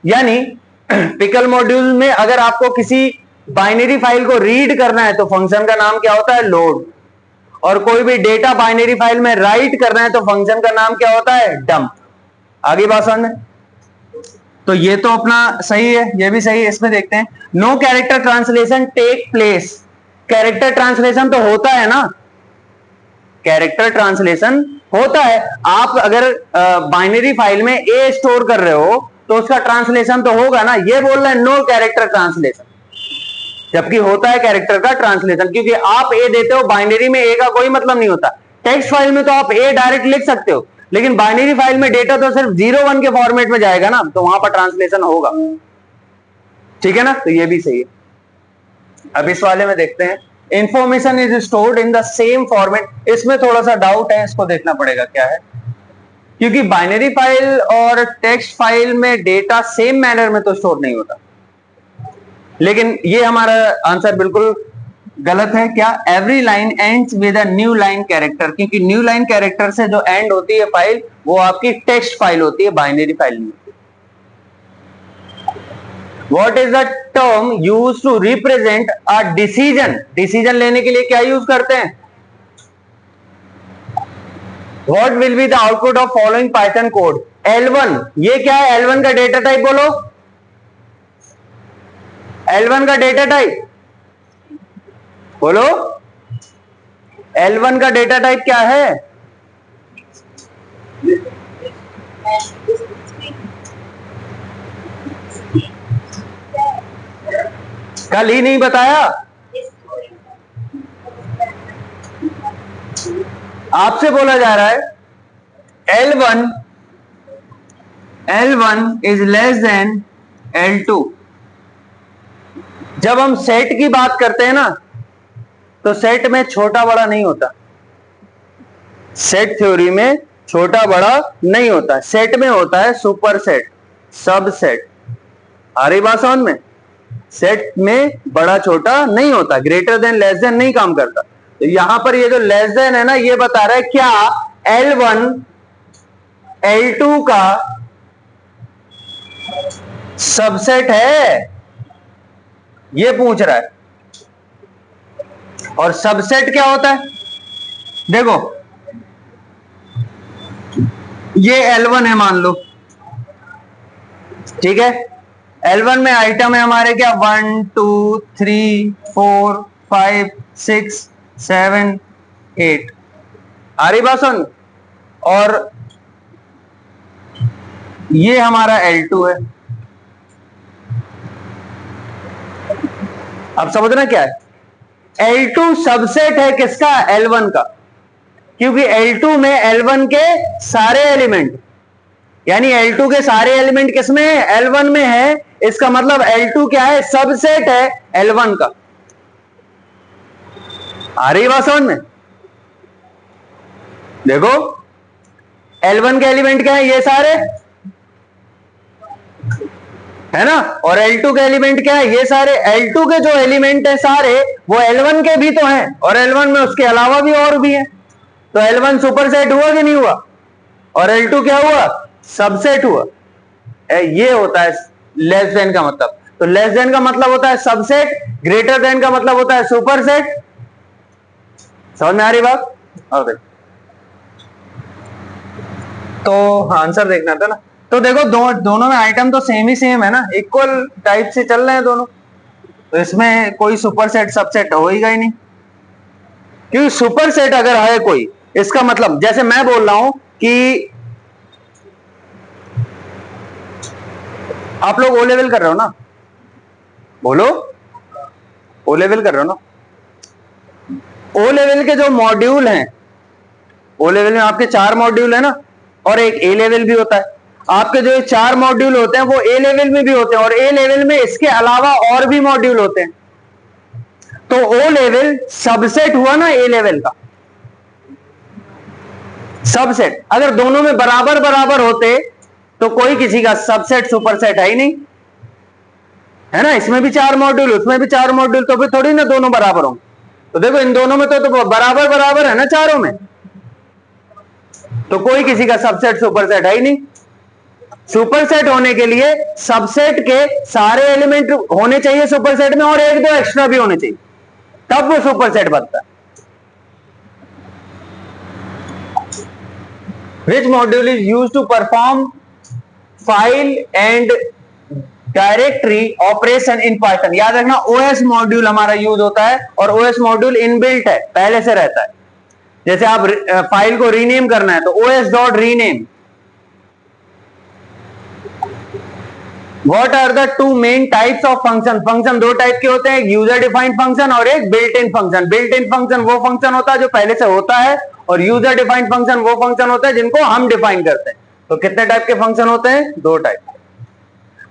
यानी पिकल मॉड्यूल में अगर आपको किसी बाइनरी फाइल को रीड करना है तो फंक्शन का नाम क्या होता है, लोड। और कोई भी डेटा बाइनरी फाइल में राइट करना है तो फंक्शन का नाम क्या होता है, डंप। आगे बात समझ में, तो ये तो अपना सही है, ये भी सही है। इसमें देखते हैं, no character translation take place. Character translation तो होता है ना, कैरेक्टर ट्रांसलेशन होता है। आप अगर बाइनरी फाइल में ए स्टोर कर रहे हो तो उसका ट्रांसलेशन तो होगा ना। ये बोल रहे हैं नो कैरेक्टर ट्रांसलेशन, जबकि होता है कैरेक्टर का ट्रांसलेशन, क्योंकि आप ए देते हो, बाइनरी में ए का कोई मतलब नहीं होता। टेक्स्ट फाइल में तो आप ए डायरेक्ट लिख सकते हो, लेकिन बाइनरी फाइल में डेटा तो सिर्फ 0-1 के फॉर्मेट में जाएगा ना, तो वहां पर ट्रांसलेशन होगा, ठीक है ना। तो ये भी सही है। अब इस वाले में देखते हैं, information is stored in the same format. इसमें थोड़ा सा डाउट है, इसको देखना पड़ेगा क्या है, क्योंकि बाइनरी फाइल और टेक्स्ट फाइल में डेटा सेम मैनर में तो स्टोर नहीं होता। लेकिन ये हमारा आंसर बिल्कुल गलत है। क्या, every line ends with a new line character, क्योंकि न्यू लाइन कैरेक्टर से जो एंड होती है फाइल वो आपकी टेक्स्ट फाइल होती है, बाइनरी फाइल नहीं होती। What is the term use to represent a decision? Decision लेने के लिए क्या यूज करते हैं? What will be the output of following Python code? L1, ये क्या है? L1 का डेटा टाइप बोलो। L1 का डेटा टाइप बोलो। L1 का डेटा टाइप क्या है? कल ही नहीं बताया? आपसे बोला जा रहा है L1 is less than L2। जब हम सेट की बात करते हैं ना, तो सेट में छोटा बड़ा नहीं होता। सेट थ्योरी में छोटा बड़ा नहीं होता। सेट में होता है सुपर सेट, सब सेट। आ रही बात समझ में? सेट में बड़ा छोटा नहीं होता, ग्रेटर देन लेस देन नहीं काम करता। तो यहां पर ये जो लेस देन है ना, ये बता रहा है क्या L1 L2 का सबसेट है, ये पूछ रहा है। और सबसेट क्या होता है? देखो, ये L1 है मान लो, ठीक है। L1 में आइटम है हमारे क्या? 1 2 3 4 5 6 7 8। आ रही बात सुन? और ये हमारा L2 है। अब समझना क्या है? L2 सबसेट है किसका? L1 का। क्योंकि L2 में L1 के सारे एलिमेंट, यानी L2 के सारे एलिमेंट किसमें है? L1 में है। इसका मतलब L2 क्या है? सबसेट है L1 का। आ रही बात समझ में? देखो, L1 के एलिमेंट क्या है? ये सारे, है ना। और L2 के एलिमेंट क्या है? ये सारे। L2 के जो एलिमेंट है सारे, वो L1 के भी तो हैं, और L1 में उसके अलावा भी और भी है। तो L1 सुपरसेट हुआ कि नहीं हुआ? और L2 क्या हुआ? सबसेट हुआ। ये होता है लेस देन का मतलब। तो लेस देन का मतलब होता है सबसेट, ग्रेटर देन का मतलब होता है सुपरसेट। समझ में आ रही बात? ओके, तो आंसर देखना था ना। तो देखो, दोनों में आइटम तो सेम ही सेम है ना, इक्वल टाइप से चल रहे हैं दोनों। तो इसमें कोई सुपरसेट सबसेट होगा ही नहीं, क्योंकि सुपरसेट अगर है कोई, इसका मतलब जैसे मैं बोल रहा हूं कि आप लोग ओ लेवल कर रहे हो ना, बोलो, ओ लेवल कर रहे हो ना। ओ लेवल के जो मॉड्यूल हैं, ओ लेवल में आपके 4 मॉड्यूल है ना, और एक ए लेवल भी होता है। आपके जो 4 मॉड्यूल होते हैं वो ए लेवल में भी होते हैं, और ए लेवल में इसके अलावा और भी मॉड्यूल होते हैं। तो ओ लेवल सबसेट हुआ ना ए लेवल का, सबसेट। अगर दोनों में बराबर बराबर होते तो कोई किसी का सबसेट सुपरसेट है ही नहीं, है ना। इसमें भी 4 मॉड्यूल, उसमें भी 4 मॉड्यूल, तो फिर थोड़ी ना दोनों बराबर होंगे। तो देखो, इन दोनों में तो बराबर बराबर है ना चारों में, तो कोई किसी का सबसेट सुपरसेट है ही नहीं। सुपरसेट होने के लिए सबसेट के सारे एलिमेंट होने चाहिए सुपरसेट में, और एक दो एक्स्ट्रा भी होने चाहिए, तब वो सुपरसेट बनता है। Which module is used to perform file and directory operation in Python? याद रखना, OS मॉड्यूल हमारा यूज होता है, और OS मॉड्यूल इनबिल्ट है, पहले से रहता है। जैसे आप फाइल को रीनेम करना है तो os.rename। What are the two main types of function? Function दो टाइप के होते हैं, एक यूजर डिफाइंड फंक्शन और एक built in function. Built in function वो फंक्शन होता है जो पहले से होता है, और यूजर डिफाइंड फंक्शन वो फंक्शन होता है जिनको हम डिफाइन करते हैं। तो कितने टाइप के फंक्शन होते हैं? 2 type.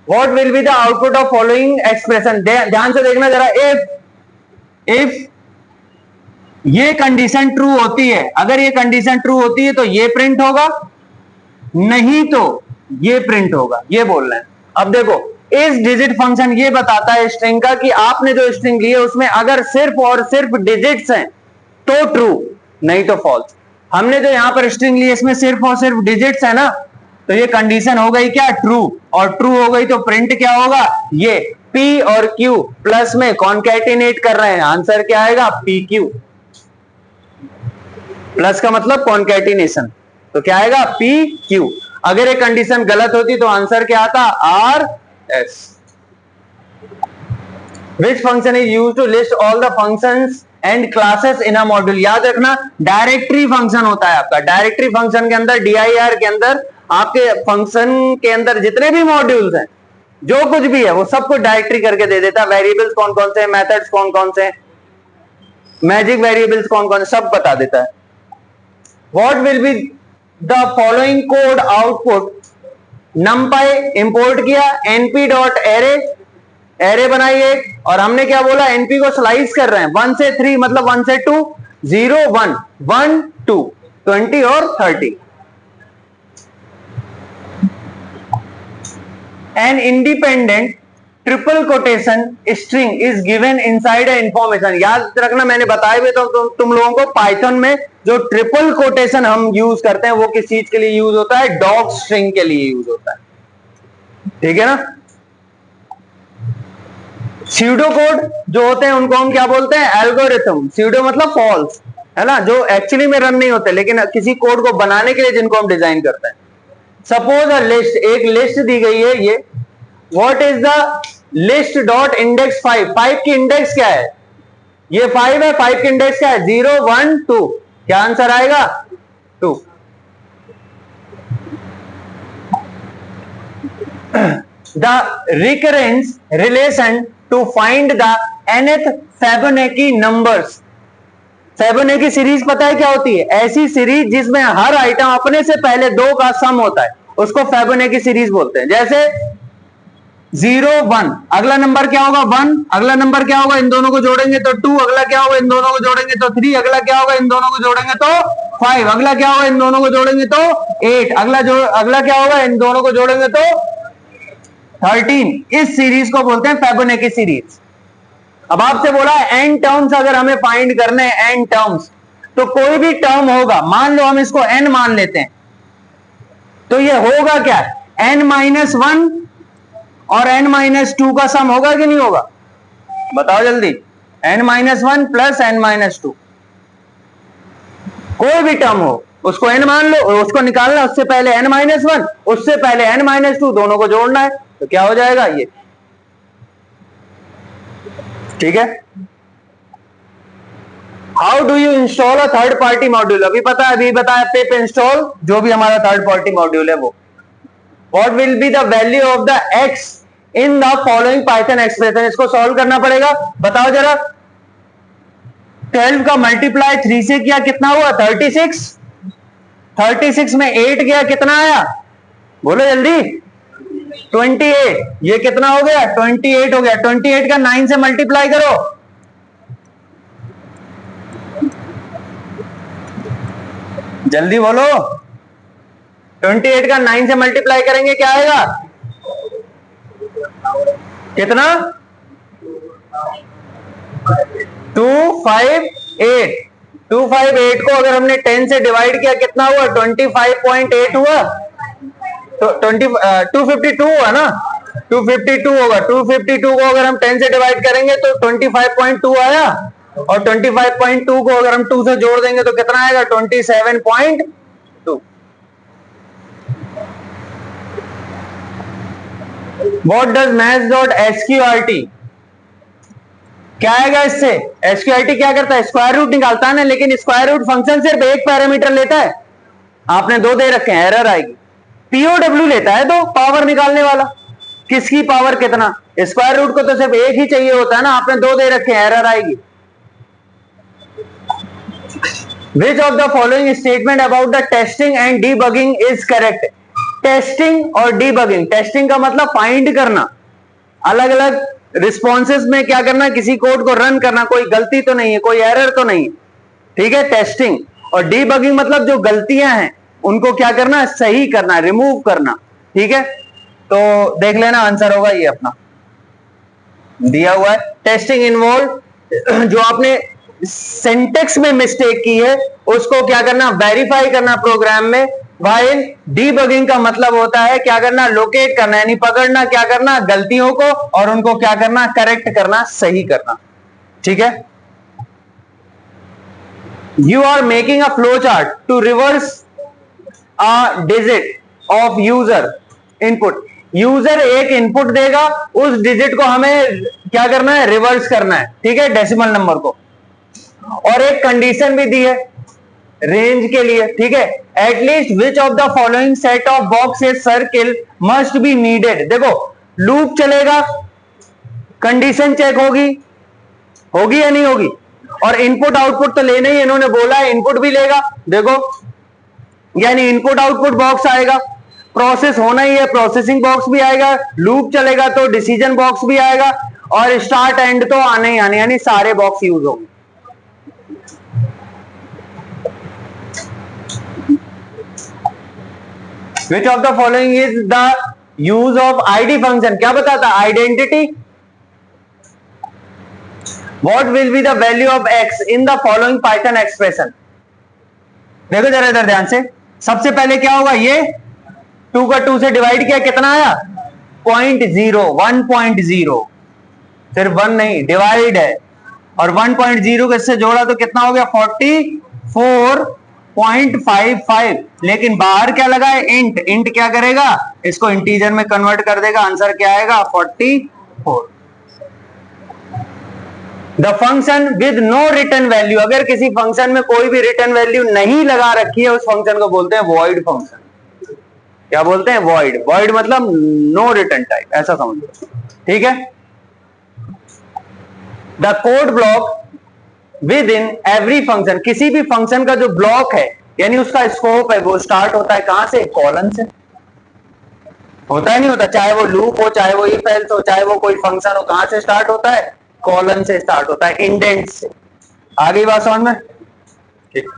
What will be the output of following expression? ध्यान से देखना जरा। if ये कंडीशन ट्रू होती है, अगर ये कंडीशन ट्रू होती है तो ये प्रिंट होगा, नहीं तो ये प्रिंट होगा, ये बोल रहे हैं। अब देखो, इस डिजिट फंक्शन ये बताता है स्ट्रिंग का कि आपने जो स्ट्रिंग ली है उसमें अगर सिर्फ और सिर्फ डिजिट्स हैं तो ट्रू, नहीं तो फॉल्स। हमने जो यहां पर स्ट्रिंग ली है इसमें सिर्फ और सिर्फ डिजिट्स है ना, तो ये कंडीशन हो गई क्या, ट्रू, और ट्रू हो गई तो प्रिंट क्या होगा, ये P और Q प्लस में कॉन्कैटिनेट कर रहे हैं, आंसर क्या आएगा, PQ। प्लस का मतलब कॉन्कैटिनेशन, तो क्या आएगा, PQ। अगर ये कंडीशन गलत होती तो आंसर क्या आता, RS। Which function is used to list all the functions and classes in a module? याद रखना डायरेक्टरी फंक्शन होता है आपका, डायरेक्टरी फंक्शन के अंदर dir के अंदर आपके फंक्शन के अंदर जितने भी मॉड्यूल्स हैं, जो कुछ भी है वो सबको डायरेक्टरी करके दे देता है। वेरिएबल्स कौन कौन से, मेथड्स कौन कौन से, मैजिक वेरिएबल्स कौन कौन से, सब बता देता है। What will be the following code output? numpy import किया, np.array, एरे बनाई एक, और हमने क्या बोला, एनपी को स्लाइस कर रहे हैं 1 से 3 मतलब 1 से 2, 0 1 1 2 20 और 30। An independent triple quotation string is given inside a information. याद रखना मैंने बताए हुए तो तुम लोगों को, पाइथन में जो ट्रिपल कोटेशन हम यूज करते हैं वो किस चीज के लिए यूज होता है, डॉग स्ट्रिंग के लिए यूज होता है, ठीक है ना। स्यूडो कोड जो होते हैं उनको हम क्या बोलते हैं, एल्गोरिथम। स्यूडो मतलब फॉल्स, है ना, जो एक्चुअली में रन नहीं होते लेकिन किसी कोड को बनाने के लिए जिनको हम डिजाइन करते हैं। सपोज अ लिस्ट, एक लिस्ट दी गई है ये, what is the list dot index 5, 5 की इंडेक्स क्या है, ये 5 है, 5 की इंडेक्स क्या है, 0 1 2, क्या आंसर आएगा, 2। The recurrence relation to find the nth Fibonacci numbers। Fibonacci series पता है क्या होती है, ऐसी सीरीज जिसमें हर आइटम अपने से पहले 2 का सम होता है, उसको Fibonacci सीरीज बोलते हैं। जैसे 0 1, अगला नंबर क्या होगा 1, अगला नंबर क्या होगा, इन दोनों को जोड़ेंगे तो 2, अगला क्या होगा, इन दोनों को जोड़ेंगे तो 3, अगला क्या होगा, इन दोनों को जोड़ेंगे तो 5, अगला क्या होगा, इन दोनों को जोड़ेंगे तो 8, अगला क्या होगा, इन दोनों को जोड़ेंगे तो 13। इस सीरीज को बोलते हैं Fibonacci सीरीज। अब आपसे बोला है n टर्म्स अगर हमें फाइंड करने हैं, n टर्म्स, तो कोई भी टर्म होगा, मान लो हम इसको n मान लेते हैं, तो ये होगा क्या, n-1 और n-2 का सम होगा कि नहीं होगा, बताओ जल्दी, n-1 प्लस n-2, कोई भी टर्म हो उसको n मान लो, उसको निकालना, उससे पहले n-1, उससे पहले n-2, दोनों को जोड़ना है, तो क्या हो जाएगा ये, ठीक है। How do you install a third party module, अभी बताया पिप इंस्टॉल, जो भी हमारा थर्ड पार्टी मॉड्यूल है वो। What will be the value of the x in the following Python expression, इसको सॉल्व करना पड़ेगा, बताओ जरा। 12 का मल्टीप्लाई 3 से किया कितना हुआ, 36, 36 में 8 गया कितना आया, बोलो जल्दी, 28, ये कितना हो गया, 28 हो गया, 28 का 9 से मल्टीप्लाई करो, जल्दी बोलो, 28 का 9 से मल्टीप्लाई करेंगे क्या आएगा, कितना, 258, 258 को अगर हमने 10 से डिवाइड किया कितना हुआ, 25.8 हुआ, तो 252 हुआ ना, 252 होगा, 252 को अगर हम 10 से डिवाइड करेंगे तो 25.2 आया, और 25.2 को अगर हम 2 से जोड़ देंगे तो कितना आएगा, 27.2। What does maths.sqrt, क्या आएगा इससे, sqrt क्या करता है, स्क्वायर रूट निकालता है ना, लेकिन स्क्वायर रूट फंक्शन सिर्फ एक पैरामीटर लेता है, आपने 2 दे रखे हैं, एरर आएगी। POW लेता है तो पावर निकालने वाला, किसकी पावर कितना, स्क्वायर रूट को तो सिर्फ एक ही चाहिए होता है ना, आपने 2 दे रखे हैं, एरर आएगी। Which of the following statement about the testing and debugging is correct? Testing और डीबगिंग, टेस्टिंग का मतलब फाइंड करना, अलग अलग रिस्पॉन्सेस में क्या करना, किसी कोड को रन करना, कोई गलती तो नहीं है, कोई एरर तो नहीं, ठीक है, टेस्टिंग। और डीबगिंग मतलब जो गलतियां हैं उनको क्या करना, सही करना, रिमूव करना, ठीक है। तो देख लेना आंसर होगा ये अपना दिया हुआ है। टेस्टिंग इन्वॉल्व, जो आपने सिंटेक्स में मिस्टेक की है उसको क्या करना, वेरीफाई करना प्रोग्राम में, वाइल डीबगिंग का मतलब होता है क्या करना, लोकेट करना, यानी पकड़ना, क्या करना, गलतियों को, और उनको क्या करना, करेक्ट करना, सही करना। ठीक है। You are making a flow chart to reverse a digit of user input. User एक इनपुट देगा, उस डिजिट को हमें क्या करना है, रिवर्स करना है। ठीक है, डेसिमल नंबर को। और एक कंडीशन भी दी है रेंज के लिए। ठीक है, at least which of the following set of box circle must be needed. देखो लूप चलेगा, कंडीशन चेक होगी, होगी या नहीं होगी, और इनपुट आउटपुट तो लेना ही, इन्होंने बोला है इनपुट भी लेगा। देखो यानी इनपुट आउटपुट बॉक्स आएगा, प्रोसेस होना ही है, प्रोसेसिंग बॉक्स भी आएगा, लूप चलेगा तो डिसीजन बॉक्स भी आएगा, और स्टार्ट एंड तो आने ही आने, यानी सारे बॉक्स यूज होंगे। Which of the following is the use of ID function? क्या बताता, identity. What will be the value of x in the following Python expression? देखो जरा इधर ध्यान से, सबसे पहले क्या होगा, ये 2 का 2 से डिवाइड किया, कितना आया, 0.0, 1.0, सिर्फ 1 नहीं, डिवाइड है, और 1.0 को इससे जोड़ा तो कितना हो गया, 44.55। लेकिन बाहर क्या लगा है, इंट। इंट क्या करेगा, इसको इंटीजर में कन्वर्ट कर देगा, आंसर क्या आएगा, 44। The function with no return value, अगर किसी फंक्शन में कोई भी रिटर्न वैल्यू नहीं लगा रखी है, उस फंक्शन को बोलते हैं वॉइड फंक्शन। क्या बोलते हैं, वॉइड। वॉइड मतलब नो रिटर्न टाइप, ऐसा समझ लो। ठीक है। The code block with in every function, किसी भी फंक्शन का जो ब्लॉक है, यानी उसका स्कोप है, वो स्टार्ट होता है कहां से, कॉलन से। होता है नहीं होता, चाहे वो लूप हो, चाहे वो इफ एल्स हो, चाहे वो कोई फंक्शन हो, कहां से स्टार्ट होता है, कॉलन से स्टार्ट होता है, इंडेंट से। आ गई बात समझ में? ठीक।